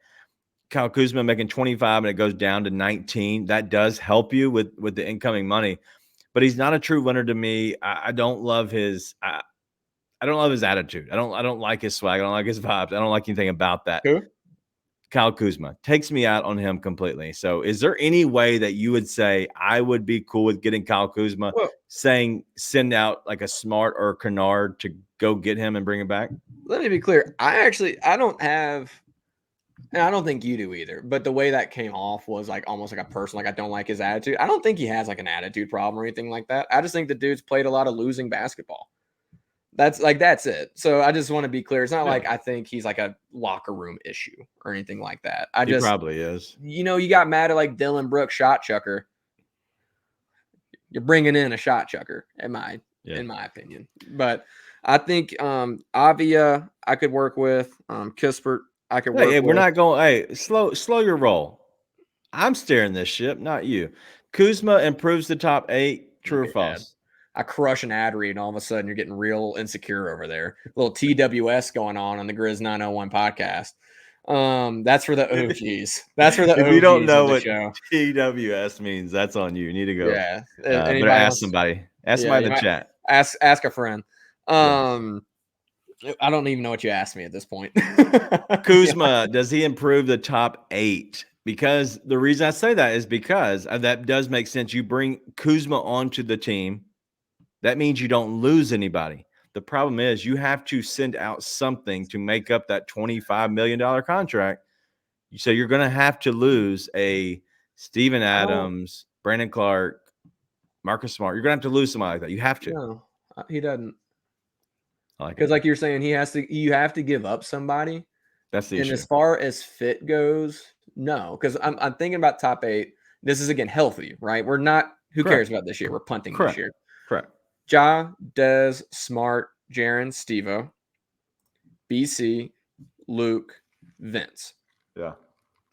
Speaker 4: Kyle Kuzma making 25 and it goes down to 19. That does help you with the incoming money, but he's not a true winner to me. I don't love his. I don't love his attitude. I don't like his swag. I don't like his vibes. I don't like anything about that.
Speaker 5: Who?
Speaker 4: Kyle Kuzma takes me out on him completely. So is there any way that you would say I would be cool with getting Kyle Kuzma, saying send out like a Smart or a Kennard to go get him and bring him back?
Speaker 5: Let me be clear. I don't have, and I don't think you do either, but the way that came off was like almost like a person, like I don't like his attitude. I don't think he has like an attitude problem or anything like that. I just think the dude's played a lot of losing basketball. That's it. So I just want to be clear. It's not like I think he's like a locker room issue or anything like that.
Speaker 4: He probably is.
Speaker 5: You got mad at like Dylan Brooks shot chucker. You're bringing in a shot chucker, in my opinion. But I think Avia I could work with. Kispert I could work with.
Speaker 4: We're not going. Hey, slow your roll. I'm steering this ship, not you. Kuzma improves the top 8. True or false?
Speaker 5: I crush an ad read, and all of a sudden you're getting real insecure over there. A little TWS going on the Grizz 901 podcast. That's for the OGs. That's for the OGs.
Speaker 4: If you don't know what
Speaker 5: show.
Speaker 4: TWS means, that's on you. You need to go.
Speaker 5: Yeah.
Speaker 4: But ask somebody. Ask somebody in the chat.
Speaker 5: Ask a friend. I don't even know what you asked me at this point.
Speaker 4: Kuzma, does he improve the top 8? Because the reason I say that is because that does make sense. You bring Kuzma onto the team. That means you don't lose anybody. The problem is you have to send out something to make up that $25 million contract. So you're going to have to lose a Steven Adams, Brandon Clark, Marcus Smart. You're going to have to lose somebody like that. You have to.
Speaker 5: No, he doesn't.
Speaker 4: Because
Speaker 5: like you're saying, you have to give up somebody.
Speaker 4: That's the issue.
Speaker 5: And as far as fit goes, no. Because I'm thinking about top 8. This is, again, healthy, right? We're not – who cares about this year? We're punting this year.
Speaker 4: Correct.
Speaker 5: Ja, Dez, Smart, Jaren, Stevo, BC, Luke, Vince.
Speaker 4: Yeah.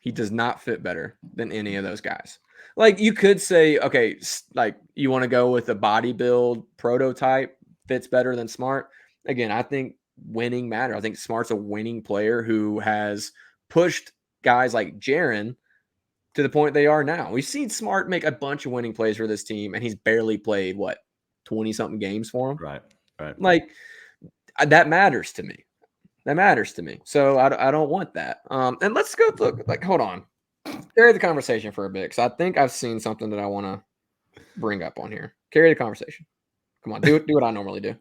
Speaker 5: He does not fit better than any of those guys. Like, you could say, okay, like you want to go with a body build prototype, fits better than Smart. Again, I think winning matters. I think Smart's a winning player who has pushed guys like Jaren to the point they are now. We've seen Smart make a bunch of winning plays for this team, and he's barely played, 20-something games for him.
Speaker 4: Right.
Speaker 5: Like, that matters to me. So I don't want that. And let's go look. Like, hold on. Carry the conversation for a bit, because I think I've seen something that I want to bring up on here. Carry the conversation. Come on, do what I normally do.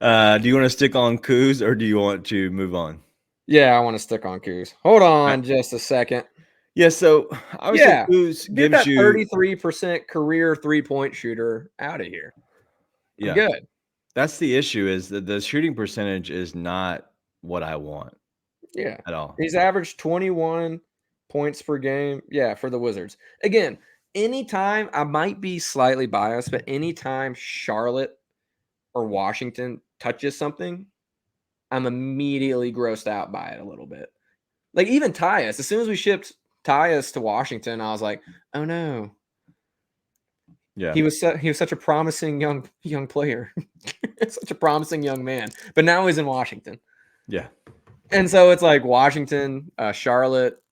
Speaker 4: Do you want to stick on Kuz, or do you want to move on?
Speaker 5: Yeah, I want to stick on Kuz. Hold on just a second.
Speaker 4: Yeah, so Kuz
Speaker 5: get that
Speaker 4: gives you
Speaker 5: 33% career 3-point shooter out of here.
Speaker 4: Yeah,
Speaker 5: good.
Speaker 4: That's the issue, is that the shooting percentage is not what I want.
Speaker 5: Yeah,
Speaker 4: at all.
Speaker 5: He's averaged 21 points per game. Yeah, for the Wizards. Again, anytime, I might be slightly biased, but anytime Charlotte or Washington touches something, I'm immediately grossed out by it a little bit. Like, even Tyus, as soon as we shipped Tyus to Washington, I was like, oh no. Yeah. He was such a promising young player. Such a promising young man. But now he's in Washington.
Speaker 4: Yeah.
Speaker 5: And so it's like Washington, Charlotte,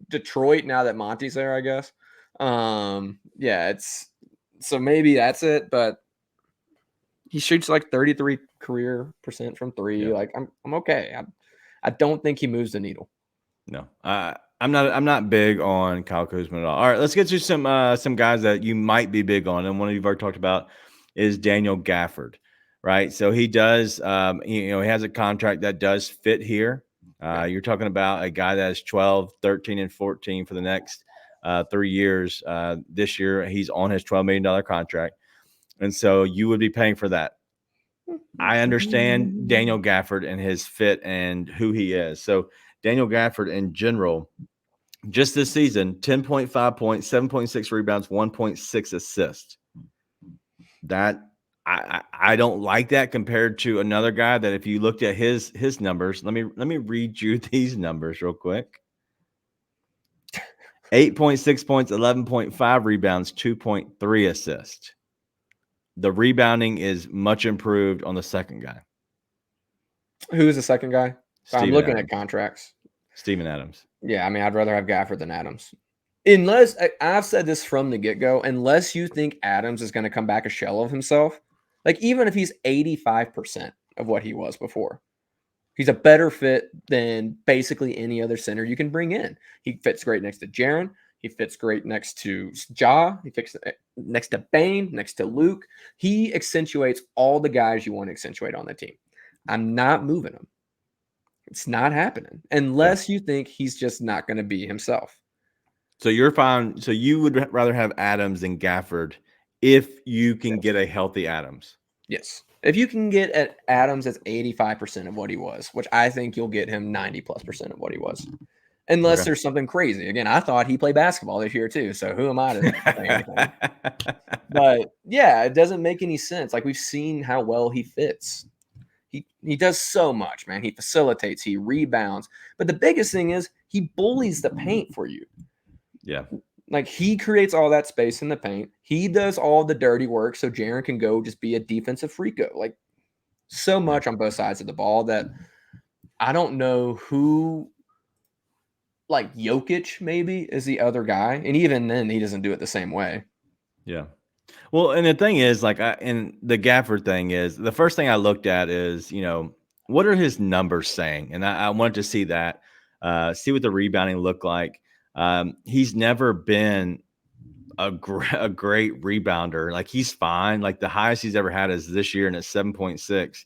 Speaker 5: Detroit, now that Monty's there, I guess. Yeah, So maybe that's it, but he shoots like 33% career from three.
Speaker 4: Yeah.
Speaker 5: Like I'm okay. I don't think he moves the needle.
Speaker 4: No, I'm not big on Kyle Kuzma at all. All right, let's get to some guys that you might be big on, and one you've already talked about is Daniel Gafford, right? So he does, he has a contract that does fit here. You're talking about a guy that is 12, 13, and 14 for the next 3 years. This year, he's on his $12 million contract, and so you would be paying for that. I understand Daniel Gafford and his fit and who he is. So Daniel Gafford in general, just this season, 10.5 points, 7.6 rebounds, 1.6 assists. That I don't like that compared to another guy that if you looked at his numbers, let me read you these numbers real quick. 8.6 points, 11.5 rebounds, 2.3 assists. The rebounding is much improved on the second guy.
Speaker 5: Who is the second guy? I'm looking
Speaker 4: Adams.
Speaker 5: at contracts.
Speaker 4: Steven Adams.
Speaker 5: Yeah, I mean, I'd rather have Gafford than Adams. Unless I've said this from the get-go, unless you think Adams is going to come back a shell of himself, like even if he's 85% of what he was before, he's a better fit than basically any other center you can bring in. He fits great next to Jaren. He fits great next to Ja. He fits next to Bane, next to Luke. He accentuates all the guys you want to accentuate on the team. I'm not moving him. It's not happening unless you think he's just not going to be himself.
Speaker 4: So you're fine. So you would rather have Adams than Gafford if you can get a healthy Adams.
Speaker 5: Yes. If you can get at Adams as 85% of what he was, which I think you'll get him 90+% of what he was. Unless there's something crazy. Again, I thought he played basketball this year too. So who am I to say anything? But yeah, it doesn't make any sense. Like we've seen how well he fits. He does so much, man. He facilitates, he rebounds. But the biggest thing is he bullies the paint for you.
Speaker 4: Yeah.
Speaker 5: Like he creates all that space in the paint. He does all the dirty work so Jaren can go just be a defensive freako. Like so much on both sides of the ball that I don't know who, like Jokic maybe is the other guy. And even then he doesn't do it the same way.
Speaker 4: Yeah. Well, and the thing is, like, and the Gafford thing is, the first thing I looked at is, what are his numbers saying? And I wanted to see that, see what the rebounding looked like. He's never been a great rebounder. Like, he's fine. Like, the highest he's ever had is this year, and it's 7.6.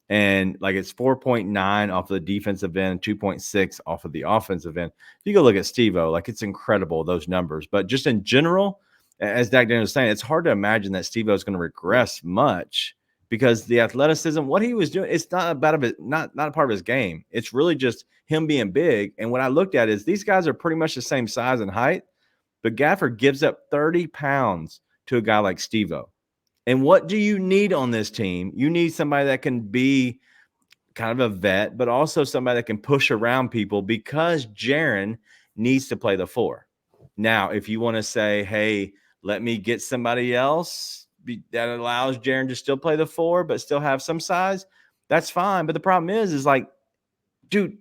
Speaker 4: And, like, it's 4.9 off of the defensive end, 2.6 off of the offensive end. If you go look at Steve-O, like, it's incredible, those numbers. But just in general, as Dak Daniels was saying, it's hard to imagine that Steve-O is going to regress much because the athleticism, what he was doing, it's not about it, not a part of his game. It's really just him being big. And what I looked at is these guys are pretty much the same size and height, but Gafford gives up 30 pounds to a guy like Steve-O. And what do you need on this team? You need somebody that can be kind of a vet, but also somebody that can push around people because Jaren needs to play the 4. Now, if you want to say, hey, let me get somebody else that allows Jaren to still play the 4, but still have some size, that's fine. But the problem is like, dude,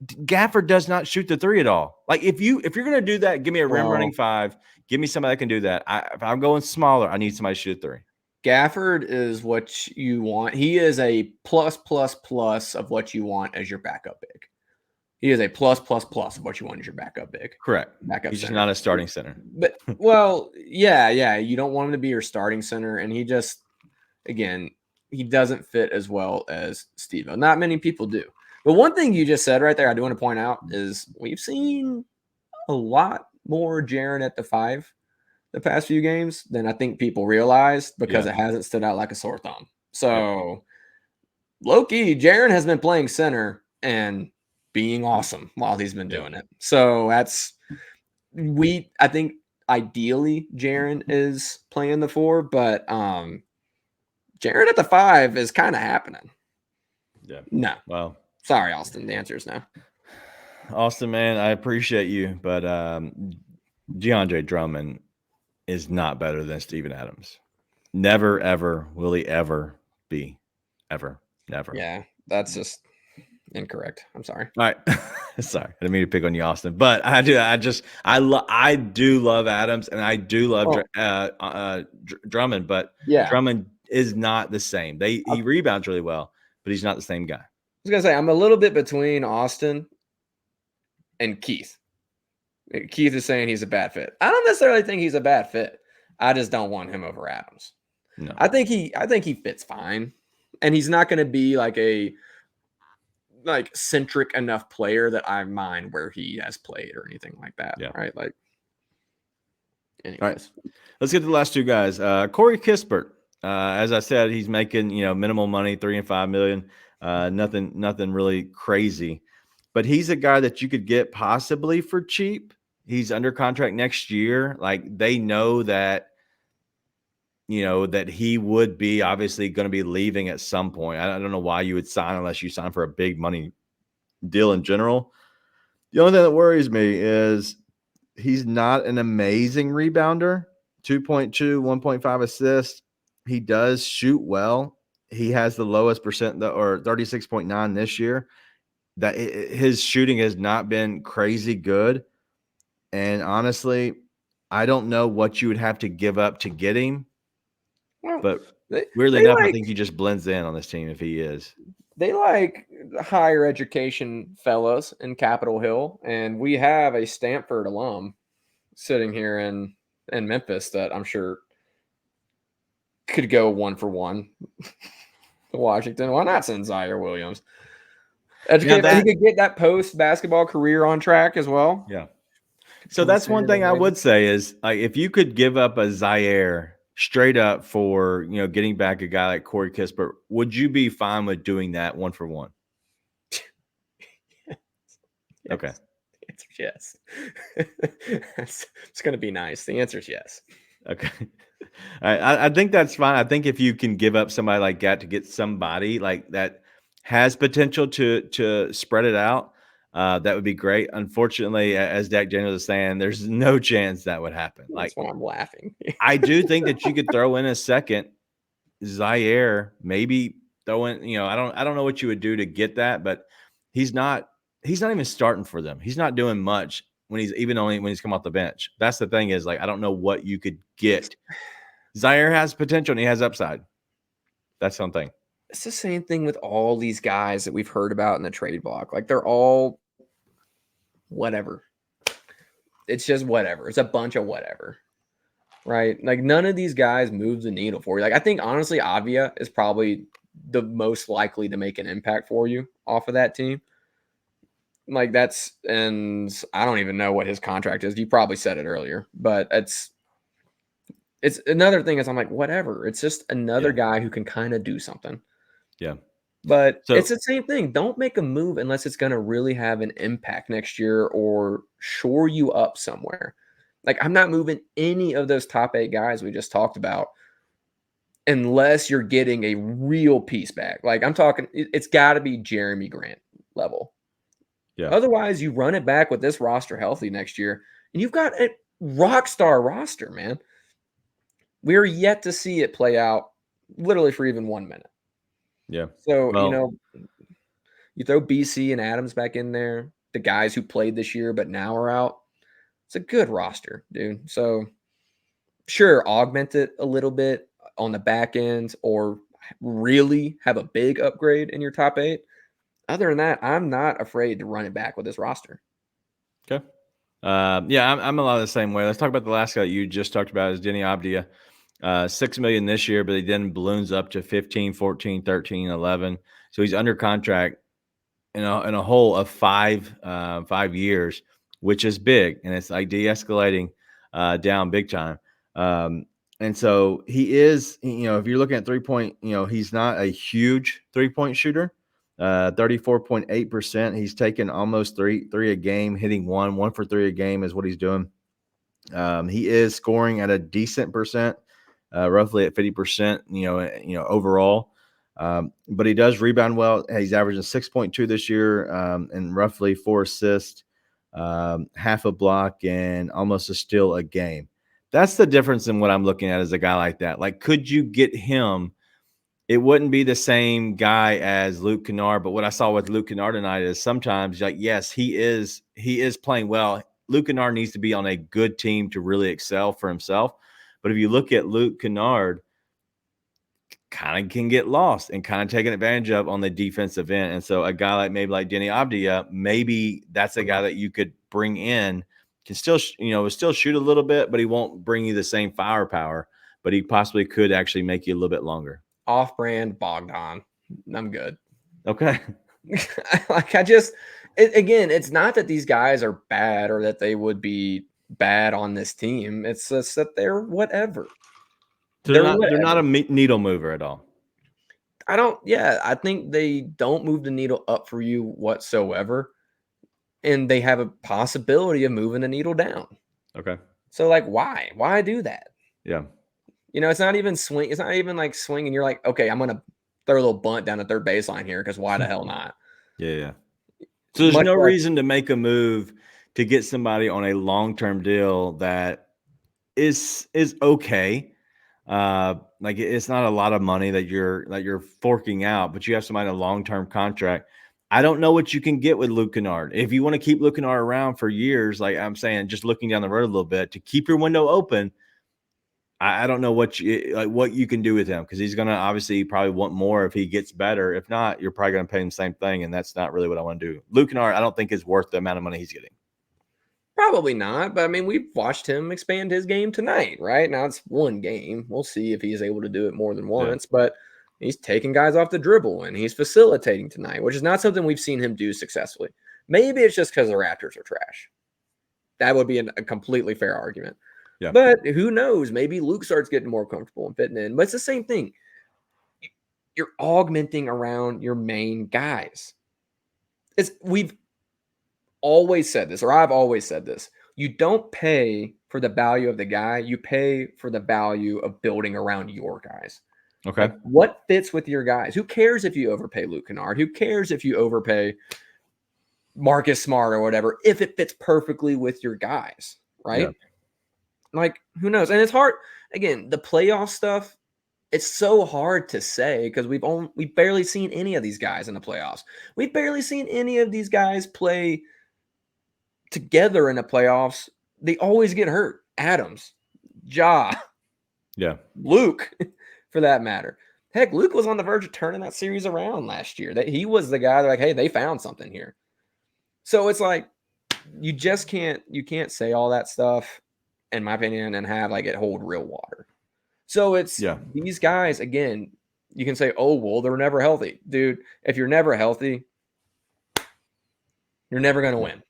Speaker 4: Gafford does not shoot the 3 at all. Like, if you're going to do that, give me a rim running 5. Give me somebody that can do that. If I'm going smaller, I need somebody to shoot 3.
Speaker 5: Gafford is what you want. He is a plus of what you want as your backup big. He is a plus of what you want as your backup big.
Speaker 4: Correct. He's just not a starting center.
Speaker 5: But, well, yeah. You don't want him to be your starting center. And he just, again, he doesn't fit as well as Steve-O. Not many people do. But one thing you just said right there, I do want to point out is we've seen a lot more Jaren at the 5 the past few games than I think people realized because it hasn't stood out like a sore thumb. So low-key, Jaren has been playing center and being awesome while he's been doing it. So I think ideally Jaren is playing the 4, but Jaren at the 5 is kind of happening.
Speaker 4: Yeah.
Speaker 5: No.
Speaker 4: Well,
Speaker 5: sorry, Austin. The answer is no.
Speaker 4: Austin, man, I appreciate you, but DeAndre Drummond is not better than Steven Adams. Never, ever will he ever be. Ever. Never.
Speaker 5: Yeah, that's just incorrect. I'm sorry.
Speaker 4: All right. Sorry, I didn't mean to pick on you, Austin, but I do love Adams, and I do love Drummond, but
Speaker 5: Yeah.
Speaker 4: Drummond is not the same. He rebounds really well, but he's not the same guy.
Speaker 5: I was gonna say I'm a little bit between Austin and Keith. Keith is saying he's a bad fit. I don't necessarily think he's a bad fit. I just don't want him over Adams.
Speaker 4: No.
Speaker 5: I think he fits fine, and he's not going to be like a centric enough player that I mind where he has played or anything like that.
Speaker 4: Yeah.
Speaker 5: Right. Like, anyways.
Speaker 4: All right. Let's get to the last two guys. Corey Kispert. As I said, he's making minimal money, $3 and $5 million. Nothing really crazy, but he's a guy that you could get possibly for cheap. He's under contract next year. Like, they know that, that he would be obviously going to be leaving at some point. I don't know why you would sign unless you sign for a big money deal in general. The only thing that worries me is he's not an amazing rebounder. 2.2, 1.5 assists. He does shoot well. He has the lowest percent, or 36.9 this year. That his shooting has not been crazy good. And honestly, I don't know what you would have to give up to get him.
Speaker 5: Well,
Speaker 4: but weirdly enough, I think he just blends in on this team if he is.
Speaker 5: They like higher education fellows in Capitol Hill, and we have a Stanford alum sitting here in Memphis that I'm sure could go 1-for-1 to Washington. Why not send Zaire Williams? He could get that post basketball career on track as well.
Speaker 4: Yeah. So that's one thing I would say is, like, if you could give up a Zaire straight up for, getting back a guy like Corey Kispert, would you be fine with doing that 1-for-1?
Speaker 5: Yes.
Speaker 4: Okay.
Speaker 5: The answer is yes. It's going to be nice. The answer is yes.
Speaker 4: Okay. I think that's fine. I think if you can give up somebody like that to get somebody like that has potential to spread it out, that would be great. Unfortunately, as Dak Daniels is saying, there's no chance that would happen.
Speaker 5: That's why I'm laughing.
Speaker 4: I do think that you could throw in a second Zaire, maybe throw in, I don't know what you would do to get that, but he's not even starting for them. He's not doing much when he's come off the bench. That's the thing is, like, I don't know what you could get. Zaire has potential and he has upside. That's something.
Speaker 5: It's the same thing with all these guys that we've heard about in the trade block. Like, they're all whatever. It's just whatever. It's a bunch of whatever, right? Like, none of these guys move the needle for you. Like, I think, honestly, Avia is probably the most likely to make an impact for you off of that team. Like, and I don't even know what his contract is. You probably said it earlier, but it's another thing is I'm like, whatever. It's just another guy who can kind of do something.
Speaker 4: Yeah.
Speaker 5: But it's the same thing. Don't make a move unless it's going to really have an impact next year or shore you up somewhere. Like, I'm not moving any of those top 8 guys we just talked about unless you're getting a real piece back. Like, I'm talking, it's got to be Jeremy Grant level.
Speaker 4: Yeah.
Speaker 5: Otherwise, you run it back with this roster healthy next year, and you've got a rock star roster, man. We are yet to see it play out literally for even 1 minute.
Speaker 4: Yeah.
Speaker 5: So, you throw BC and Adams back in there, the guys who played this year but now are out. It's a good roster, dude. So, sure, augment it a little bit on the back end or really have a big upgrade in your top 8. Other than that, I'm not afraid to run it back with this roster.
Speaker 4: Okay. I'm a lot of the same way. Let's talk about the last guy that you just talked about is Denny Abdia. $6 million this year, but he then balloons up to 15, 14, 13, 11. So he's under contract in a whole of 5 years, which is big. And it's like de-escalating down big time. And so he is, if you're looking at 3-point, he's not a huge 3-point shooter. 34.8%. He's taken almost three a game, hitting 1 for 3 a game is what he's doing. He is scoring at a decent percent, roughly at 50%, overall. But he does rebound well. He's averaging 6.2 this year, and roughly 4 assists, half a block, and almost a steal a game. That's the difference in what I'm looking at as a guy like that. Like, could you get him it wouldn't be the same guy as Luke Kennard. But what I saw with Luke Kennard tonight is sometimes, like, yes, he is playing well. Luke Kennard needs to be on a good team to really excel for himself. But if you look at Luke Kennard, kind of can get lost and kind of taken advantage of on the defensive end. And so a guy like maybe like Denny Abdia, maybe that's a guy that you could bring in, can still, still shoot a little bit, but he won't bring you the same firepower, but he possibly could actually make you a little bit longer.
Speaker 5: Off-brand Bogdan. I'm good.
Speaker 4: Okay.
Speaker 5: Again, it's not that these guys are bad or that they would be bad on this team. It's just that they're whatever.
Speaker 4: So they're not a needle mover at all.
Speaker 5: I think they don't move the needle up for you whatsoever. And they have a possibility of moving the needle down.
Speaker 4: Okay.
Speaker 5: So, like, why? Why do that?
Speaker 4: Yeah.
Speaker 5: It's not even swing. It's not even like swinging. You're like, okay, I'm going to throw a little bunt down the third baseline here because why the hell not?
Speaker 4: Yeah. So there's no reason to make a move to get somebody on a long-term deal that is okay. Like, it's not a lot of money that you're forking out, but you have somebody in a long-term contract. I don't know what you can get with Luke Kennard. If you want to keep Luke Kennard around for years, like I'm saying, just looking down the road a little bit to keep your window open, I don't know what you can do with him, because he's going to obviously probably want more if he gets better. If not, you're probably going to pay him the same thing, and that's not really what I want to do. Luke Kennard, I don't think is worth the amount of money he's getting.
Speaker 5: Probably not, but I mean, we've watched him expand his game tonight, right? Now it's one game. We'll see if he's able to do it more than once, but he's taking guys off the dribble and he's facilitating tonight, which is not something we've seen him do successfully. Maybe it's just because the Raptors are trash. That would be a completely fair argument. Yeah. But who knows? Maybe Luke starts getting more comfortable and fitting in. But it's the same thing. You're augmenting around your main guys. We've always said this, or I've always said this. You don't pay for the value of the guy. You pay for the value of building around your guys.
Speaker 4: Okay.
Speaker 5: Like, what fits with your guys? Who cares if you overpay Luke Kennard? Who cares if you overpay Marcus Smart or whatever, if it fits perfectly with your guys, right? Yeah. Like, who knows? And it's hard. Again, the playoff stuff, it's so hard to say because we've barely seen any of these guys in the playoffs. We've barely seen any of these guys play together in the playoffs. They always get hurt. Adams, Ja, Luke, for that matter. Heck, Luke was on the verge of turning that series around last year. That he was the guy that, like, hey, they found something here. So it's like you can't say all that stuff, in my opinion, and have like it hold real water. So it's these guys, again, you can say, oh, well, they're never healthy. Dude, if you're never healthy, you're never going to win.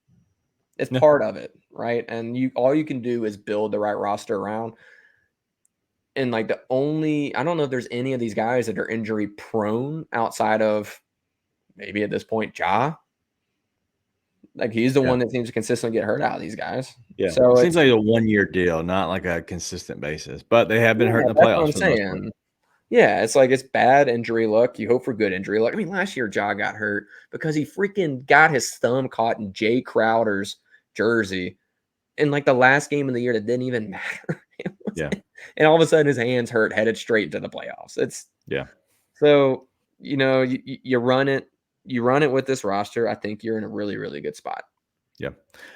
Speaker 5: It's part of it, right? And all you can do is build the right roster around. And like I don't know if there's any of these guys that are injury prone outside of maybe at this point, Ja. Like, he's the one that seems to consistently get hurt out of these guys. Yeah. So
Speaker 4: it seems like a 1-year deal, not like a consistent basis. But they have been hurt in the playoffs.
Speaker 5: That's what I'm saying. Yeah, it's like it's bad injury luck. You hope for good injury luck. I mean, last year Ja got hurt because he freaking got his thumb caught in Jay Crowder's jersey in like the last game of the year that didn't even matter. And all of a sudden his hands hurt, headed straight into the playoffs. So, you run it. You run it with this roster, I think you're in a really, really good spot.
Speaker 4: Yeah.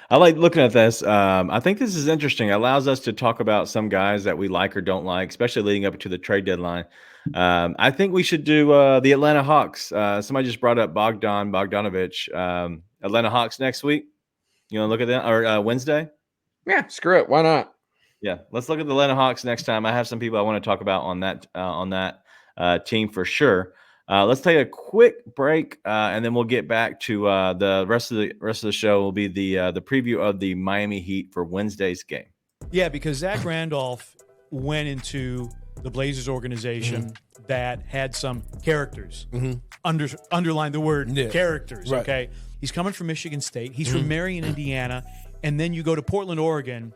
Speaker 4: I like looking at this. I think this is interesting. It allows us to talk about some guys that we like or don't like, especially leading up to the trade deadline. I think we should do the Atlanta Hawks. Somebody just brought up Bogdanovich. Atlanta Hawks next week. You want to look at that? Or Wednesday?
Speaker 5: Yeah, screw it. Why not?
Speaker 4: Yeah, let's look at the Atlanta Hawks next time. I have some people I want to talk about on that team for sure. Let's take a quick break, and then we'll get back to the rest of the show. Will be the preview of the Miami Heat for Wednesday's game.
Speaker 8: Yeah, because Zach Randolph went into the Blazers organization that had some characters. Underline the word characters. Right. Okay, he's coming from Michigan State. He's from Marion, Indiana, and then you go to Portland, Oregon,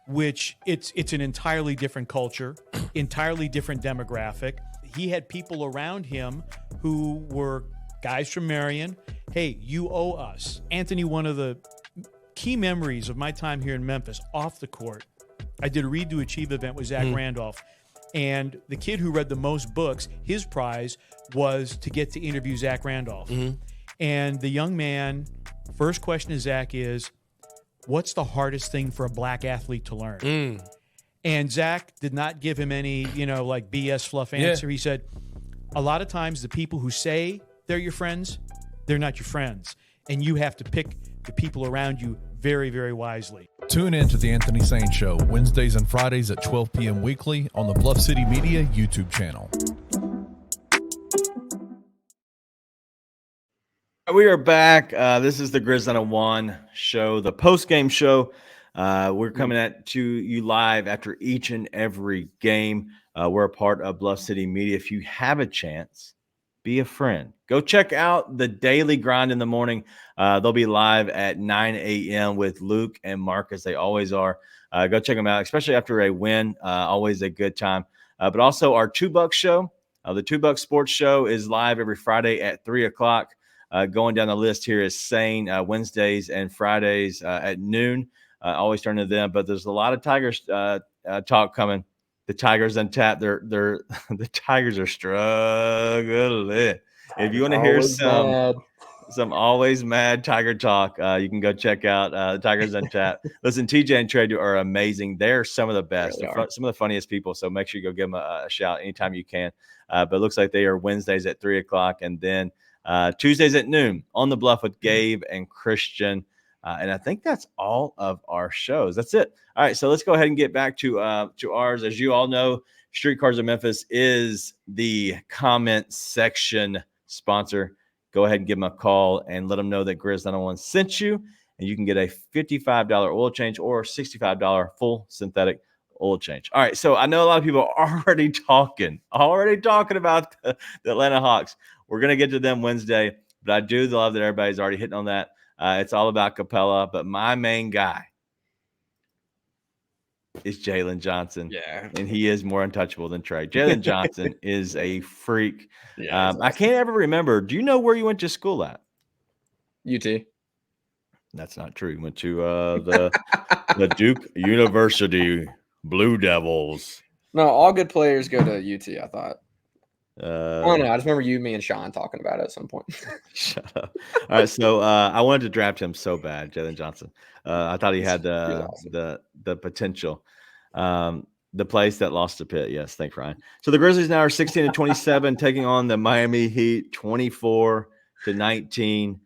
Speaker 8: which it's an entirely different culture, entirely different demographic. He had people around him who were guys from Marion. Hey, you owe us. Anthony, one of the key memories of my time here in Memphis off the court, I did a Read to Achieve event with Zach Randolph. And the kid who read the most books, his prize was to get to interview Zach Randolph. And the young man, first question to Zach is, what's the hardest thing for a black athlete to learn? And Zach did not give him any, like BS fluff answer. He said, a lot of times the people who say they're your friends, they're not your friends. And you have to pick the people around you very, very wisely.
Speaker 7: Tune in to The Anthony Sane Show, Wednesdays and Fridays at 12 p.m. weekly on the Bluff City Media YouTube channel.
Speaker 4: We are back. This is the Grizz 901 show, the post-game show. We're coming to you live after each and every game. We're a part of Bluff City Media. If you have a chance, be a friend. Go check out the Daily Grind in the morning. They'll be live at 9 a.m. with Luke and Mark, as they always are. Go check them out, especially after a win. Always a good time. But also our $2 show. The $2 Sports Show is live every Friday at 3 o'clock. Going down the list here is Sane, Wednesdays and Fridays at noon. Always turn to them. But there's a lot of Tigers talk coming. The Tigers untapped. They're the Tigers are struggling. If you want to hear some always mad Tiger talk, you can go check out the Tigers Untapped. Listen, TJ and Trey are amazing. They're some of the best, some of the funniest people. So make sure you go give them a shout anytime you can. But it looks like they are Wednesdays at 3 o'clock and then Tuesdays at noon on the Bluff with Gabe and Christian. And I think that's all of our shows. That's it. All right, so let's go ahead and get back to ours. As you all know, Streetcars of Memphis is the comment section sponsor. Go ahead and give them a call and let them know that Grizz 901 sent you, and you can get a $55 oil change or $65 full synthetic oil change. All right, so I know a lot of people are already talking about the Atlanta Hawks. We're going to get to them Wednesday, but I do love that everybody's already hitting on that. It's all about Capella, but my main guy is Jalen Johnson.
Speaker 5: Yeah.
Speaker 4: And he is more untouchable than Trey. Jalen Johnson is a freak.
Speaker 5: Yeah, awesome.
Speaker 4: I can't ever remember. Do you know where you went to school at?
Speaker 5: UT.
Speaker 4: That's not true. You went to the Duke University Blue Devils.
Speaker 5: No, all good players go to UT, I thought.
Speaker 4: Oh
Speaker 5: no, I just remember you, me, and Sean talking about it at some point.
Speaker 4: Shut up. All right, so I wanted to draft him so bad, Jalen Johnson. I thought he had the potential. The place that lost to Pitt. Yes, thanks, Ryan. So the Grizzlies now are 16-27, taking on the Miami Heat 24-19.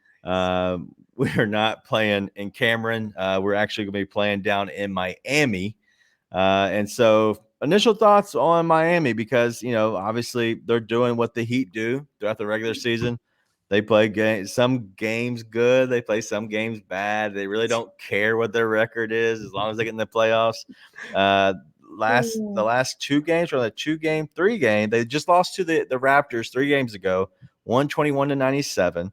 Speaker 4: We are not playing in Cameron. We're actually going to be playing down in Miami. And so initial thoughts on Miami, because, obviously they're doing what the Heat do throughout the regular season. They play some games good. They play some games bad. They really don't care what their record is as long as they get in the playoffs. The last two games, or the 3 game, they just lost to the Raptors 3 games ago, 121-97.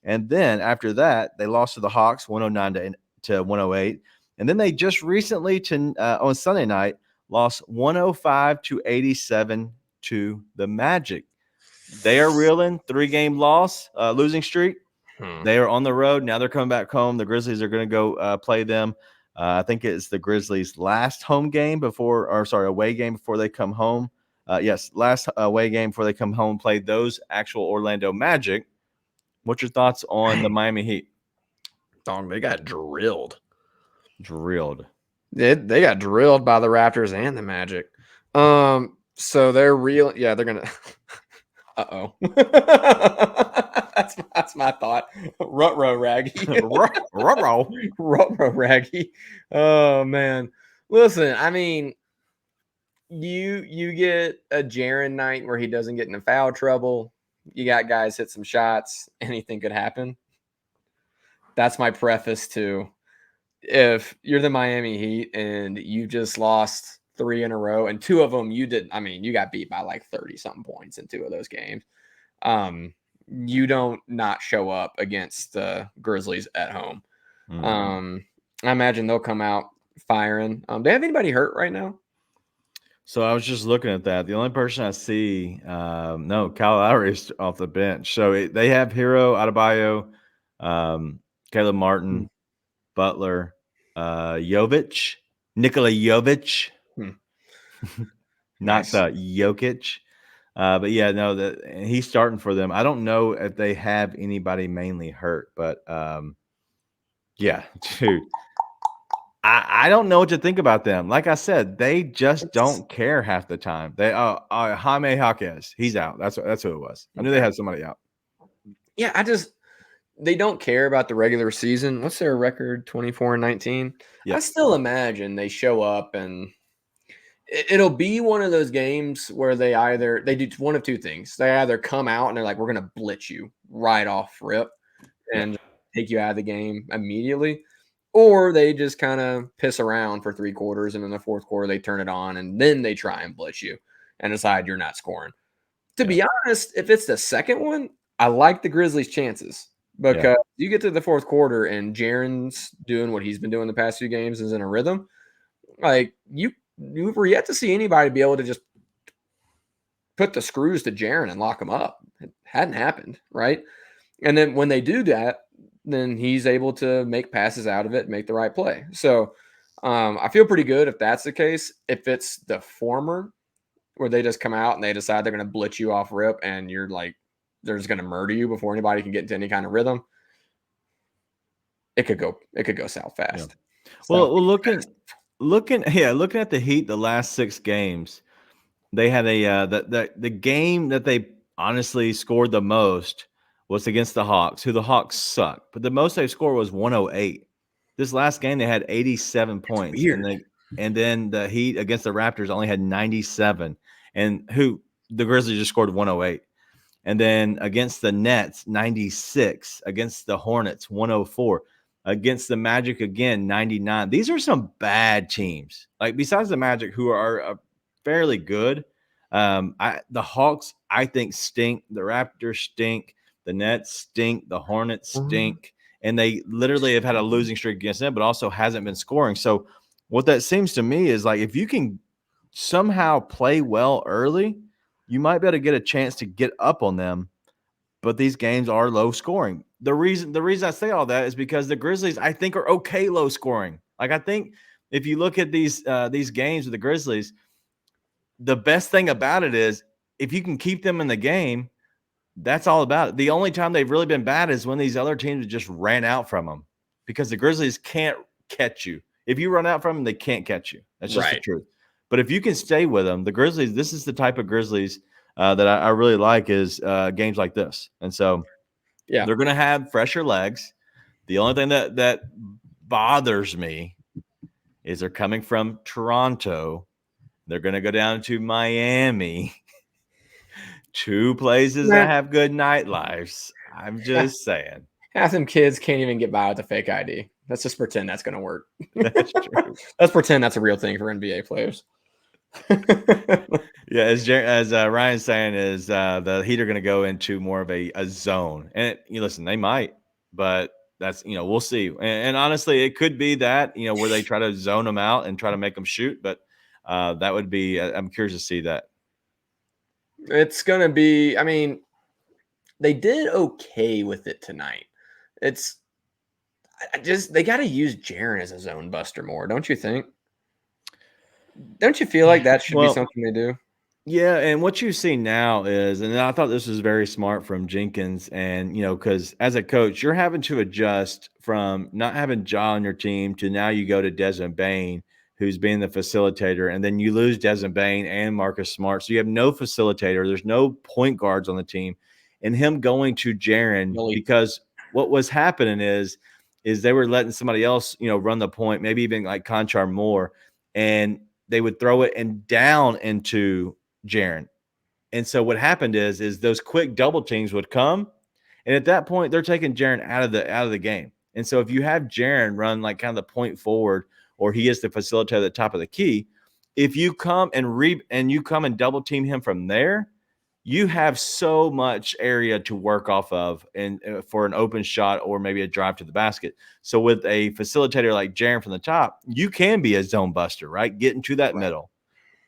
Speaker 4: And then after that, they lost to the Hawks 109-108. And then they just recently on Sunday night lost 105-87 to the Magic. They are reeling, 3-game loss, losing streak. They are on the road. Now they're coming back home. The Grizzlies are going to go play them. I think it's the Grizzlies' last away game before they come home. Last away game before they come home, play those actual Orlando Magic. What's your thoughts on the Miami Heat?
Speaker 5: Dog, they got drilled.
Speaker 4: They
Speaker 5: got drilled by the Raptors and the Magic. So they're real. Yeah, they're gonna. Uh-oh. That's my thought. Ruh-roh, Raggy. Ruh-roh, Raggy. Oh, man. Listen, I mean, you get a Jaren night where he doesn't get into foul trouble. You got guys hit some shots. Anything could happen. That's my preface to, if you're the Miami Heat and you just lost 3 in a row, and 2 of them you got beat by like 30-something points in 2 of those games. You don't not show up against the Grizzlies at home. I imagine they'll come out firing. Do they have anybody hurt right now?
Speaker 4: So I was just looking at that. The only person I see, Kyle Lowry's off the bench. So they have Hero, Adebayo, Caleb Martin, Butler, Nikola Jovic. not Jokic. But yeah, no, he's starting for them. I don't know if they have anybody mainly hurt, but yeah, dude. I don't know what to think about them. Like I said, they just don't care half the time. They Jaime Jaquez, he's out. That's who it was. I knew they had somebody out.
Speaker 5: Yeah, they don't care about the regular season. What's their record? 24-19.
Speaker 4: Yep.
Speaker 5: I still imagine they show up and it'll be one of those games where they do one of two things. They either come out and they're like, we're going to blitz you right off rip and take you out of the game immediately. Or they just kind of piss around for 3 quarters, and in the fourth quarter, they turn it on, and then they try and blitz you and decide you're not scoring. To be honest, if it's the second one, I like the Grizzlies' chances because you get to the fourth quarter and Jaren's doing what he's been doing the past few games, is in a rhythm. Like, you were yet to see anybody be able to just put the screws to Jaren and lock him up. It hadn't happened, right? And then when they do that, then he's able to make passes out of it and make the right play. So I feel pretty good if that's the case. If it's the former, where they just come out and they decide they're going to blitz you off rip and you're like, they're just going to murder you before anybody can get into any kind of rhythm, it could go south fast.
Speaker 4: Yeah. Well, looking at the Heat, the last 6 games, they had the game that they honestly scored the most was against the Hawks, who the Hawks suck. But the most they scored was 108. This last game, they had 87 points. And then the Heat against the Raptors only had 97. And the Grizzlies just scored 108. And then against the Nets, 96. Against the Hornets, 104. Against the Magic, again, 99. These are some bad teams. Like, besides the Magic, who are fairly good, the Hawks, I think, stink. The Raptors stink. The Nets stink. The Hornets stink. And they literally have had a losing streak against them, but also hasn't been scoring. So what that seems to me is, like, if you can somehow play well early, you might be able to get a chance to get up on them. But these games are low scoring. The reason I say all that is because the Grizzlies, I think, are okay low scoring. Like, I think if you look at these games with the Grizzlies, the best thing about it is if you can keep them in the game, that's all about it. The only time they've really been bad is when these other teams just ran out from them, because the Grizzlies can't catch you. If you run out from them, they can't catch you. That's just the truth. But if you can stay with them, the Grizzlies, this is the type of Grizzlies that I really like, is games like this. And so they're going to have fresher legs. The only thing that bothers me is they're coming from Toronto. They're going to go down to Miami. 2 places that have good nightlives. I'm just saying.
Speaker 5: Half them kids can't even get by with a fake ID. Let's just pretend that's going to work.
Speaker 4: That's true.
Speaker 5: Let's pretend that's a real thing for NBA players.
Speaker 4: Yeah, as Ryan's saying, is the Heat are going to go into more of a zone. And listen, they might, but that's, we'll see. And honestly, it could be that, where they try to zone them out and try to make them shoot. But that would be, I'm curious to see that.
Speaker 5: It's going to be, I mean, they did okay with it tonight. They got to use Jaren as a zone buster more, don't you think? Don't you feel like that should be something they do?
Speaker 4: Yeah, and what you see now is, and I thought this was very smart from Jenkins, and because as a coach, you're having to adjust from not having Ja on your team to now you go to Desmond Bane, who's being the facilitator, and then you lose Desmond Bane and Marcus Smart, so you have no facilitator. There's no point guards on the team, and him going to Jaren, because what was happening is they were letting somebody else, run the point, maybe even like Conchar Moore, and they would throw it and down into Jaren. And so what happened is those quick double teams would come, and at that point they're taking Jaren out of the game. And so if you have Jaren run like kind of the point forward, or he is the facilitator at the top of the key, if you come and double team him from there, you have so much area to work off of and for an open shot or maybe a drive to the basket. So with a facilitator like Jaren from the top, you can be a zone buster, right? Get into that middle.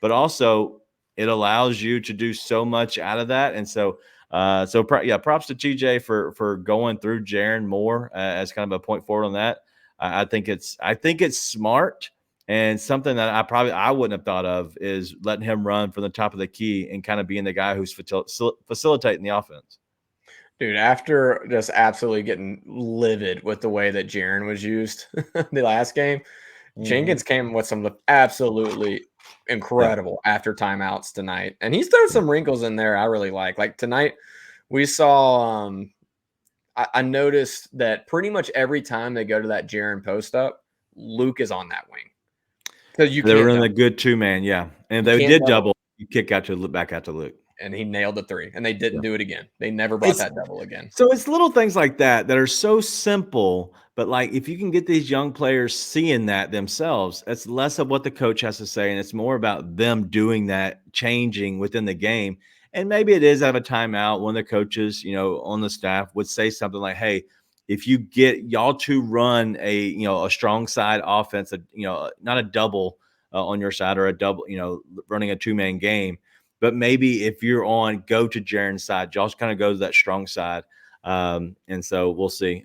Speaker 4: But also it allows you to do so much out of that. And so props to TJ for going through Jaren more as kind of a point forward on that. I think it's smart. And something that I wouldn't have thought of is letting him run from the top of the key and kind of being the guy who's facilitating the offense.
Speaker 5: Dude, after just absolutely getting livid with the way that Jaren was used the last game, Jenkins came with some absolutely incredible after timeouts tonight. And he's thrown some wrinkles in there I really like. Like tonight, we saw I noticed that pretty much every time they go to that Jaren post up, Luke is on that wing. Because
Speaker 4: they were running a good 2-man, yeah. And if they did double, you kick out to back out to Luke.
Speaker 5: And he nailed the 3, and they didn't do it again. They never brought that double again.
Speaker 4: So it's little things like that are so simple, but like if you can get these young players seeing that themselves, it's less of what the coach has to say, and it's more about them doing that, changing within the game. And maybe it is out of a timeout. One of the coaches, on the staff would say something like, "Hey, if you get y'all to run a strong side offense, not a double on your side or a double, running a 2-man game." But maybe if you're on, go to Jaren's side. Josh kind of goes to that strong side. And so we'll see.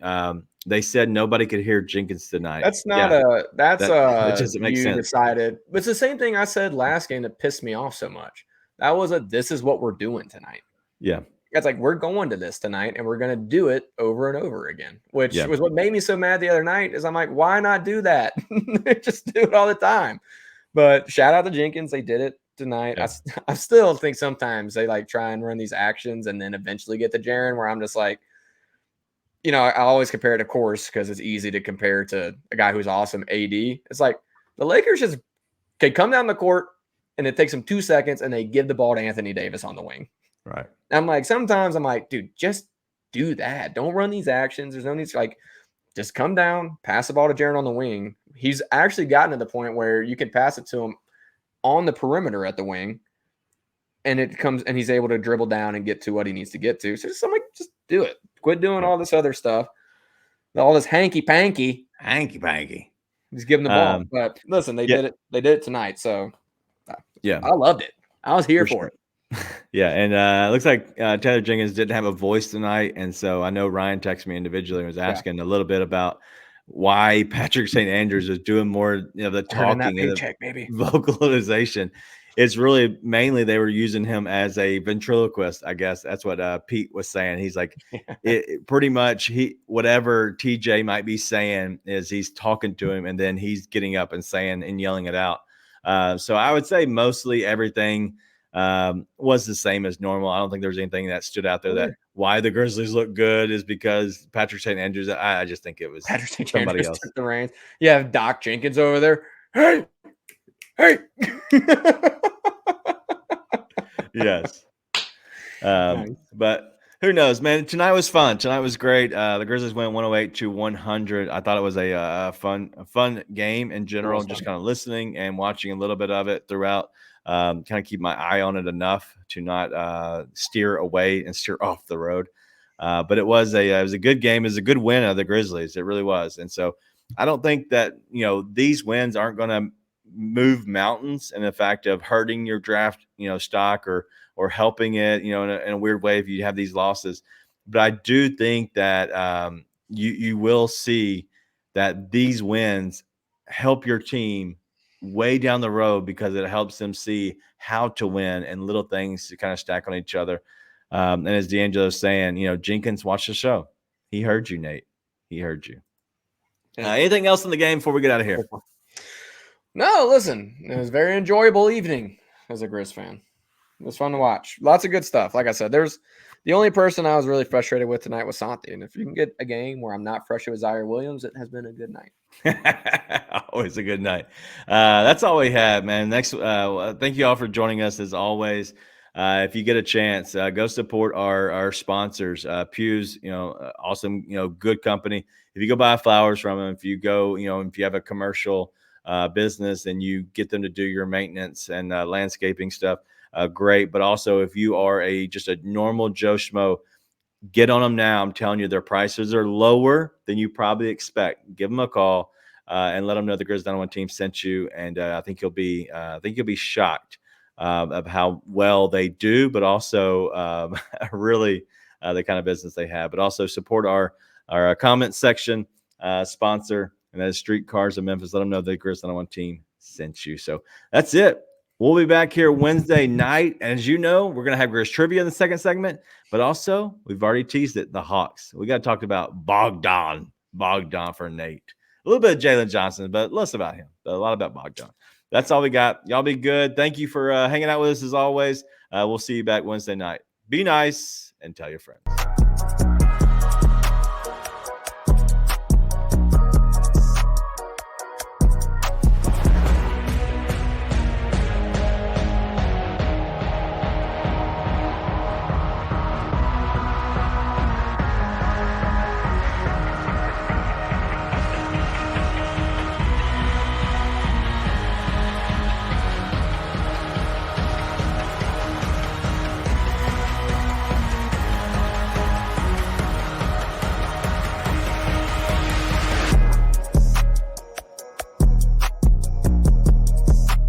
Speaker 4: They said nobody could hear Jenkins tonight.
Speaker 5: That's not that doesn't make sense. Decided. But it's the same thing I said last game that pissed me off so much. That was this is what we're doing tonight.
Speaker 4: Yeah.
Speaker 5: It's like, we're going to this tonight and we're going to do it over and over again, which was what made me so mad the other night is I'm like, why not do that? Just do it all the time. But shout out to Jenkins. They did it tonight. Yeah. I still think sometimes they like try and run these actions and then eventually get to Jaren where I'm just like, I always compare it, of course, because it's easy to compare to a guy who's awesome, AD. It's like the Lakers just can come down the court and it takes them 2 seconds and they give the ball to Anthony Davis on the wing.
Speaker 4: Right.
Speaker 5: I'm like, sometimes I'm like, dude, just do that. Don't run these actions. There's no need to like just come down, pass the ball to Jaren on the wing. He's actually gotten to the point where you can pass it to him on the perimeter at the wing, and he's able to dribble down and get to what he needs to get to. So just do it. Quit doing all this other stuff, all this hanky panky. Just give him the ball. But listen, they did it. They did it tonight. So
Speaker 4: yeah,
Speaker 5: I loved it. I was here for it.
Speaker 4: Yeah, and it looks like Taylor Jenkins didn't have a voice tonight, and so I know Ryan texted me individually and was asking a little bit about why Patrick St. Andrews is doing more, the talking and the vocalization. It's really mainly they were using him as a ventriloquist, I guess. That's what Pete was saying. He's like, pretty much whatever TJ might be saying is he's talking to him, and then he's getting up and saying and yelling it out. So I would say mostly everything was the same as normal. I don't think there's anything that stood out there that why the Grizzlies look good is because Patrick St. Andrews. I just think it was
Speaker 5: Patrick St.
Speaker 4: somebody
Speaker 5: Andrews
Speaker 4: else.
Speaker 5: took the reins. You have Doc Jenkins over there. Hey.
Speaker 4: Yes. But who knows, man? Tonight was fun. Tonight was great. The Grizzlies went 108-100. I thought it was a fun game in general, just kind of listening and watching a little bit of it throughout. Kind of keep my eye on it enough to not steer away and steer off the road. But it was a good game. It was a good win of the Grizzlies. It really was. And so I don't think that, these wins aren't going to move mountains in the fact of hurting your draft, stock or helping it, in a weird way if you have these losses. But I do think that you will see that these wins help your team way down the road because it helps them see how to win and little things to kind of stack on each other. And as D'Angelo's saying, Jenkins watched the show. He heard you, Nate. He heard you. Anything else in the game before we get out of here?
Speaker 5: No, listen, it was a very enjoyable evening as a Grizz fan. It was fun to watch. Lots of good stuff. Like I said, the only person I was really frustrated with tonight was Santi. And if you can get a game where I'm not frustrated with Zaire Williams, it has been a good night.
Speaker 4: Always a good night. That's all we have, man. Next, thank you all for joining us as always. If you get a chance, go support our sponsors. Pew's, awesome, good company. If you go buy flowers from them, if you go, if you have a commercial business and you get them to do your maintenance and landscaping stuff, great. But also if you are just a normal Joe Schmo, get on them now. I'm telling you, their prices are lower than you probably expect. Give them a call and let them know the Grizz 901 team sent you. And I think you'll be shocked of how well they do, but also really the kind of business they have. But also support our comment section sponsor, and that is Street Cars of Memphis. Let them know the Grizz 901 team sent you. So that's it. We'll be back here Wednesday night. And as you know, we're going to have Grizz Trivia in the second segment, but also we've already teased it, the Hawks. We got to talk about Bogdan for Nate. A little bit of Jalen Johnson, but less about him, but a lot about Bogdan. That's all we got. Y'all be good. Thank you for hanging out with us as always. We'll see you back Wednesday night. Be nice and tell your friends.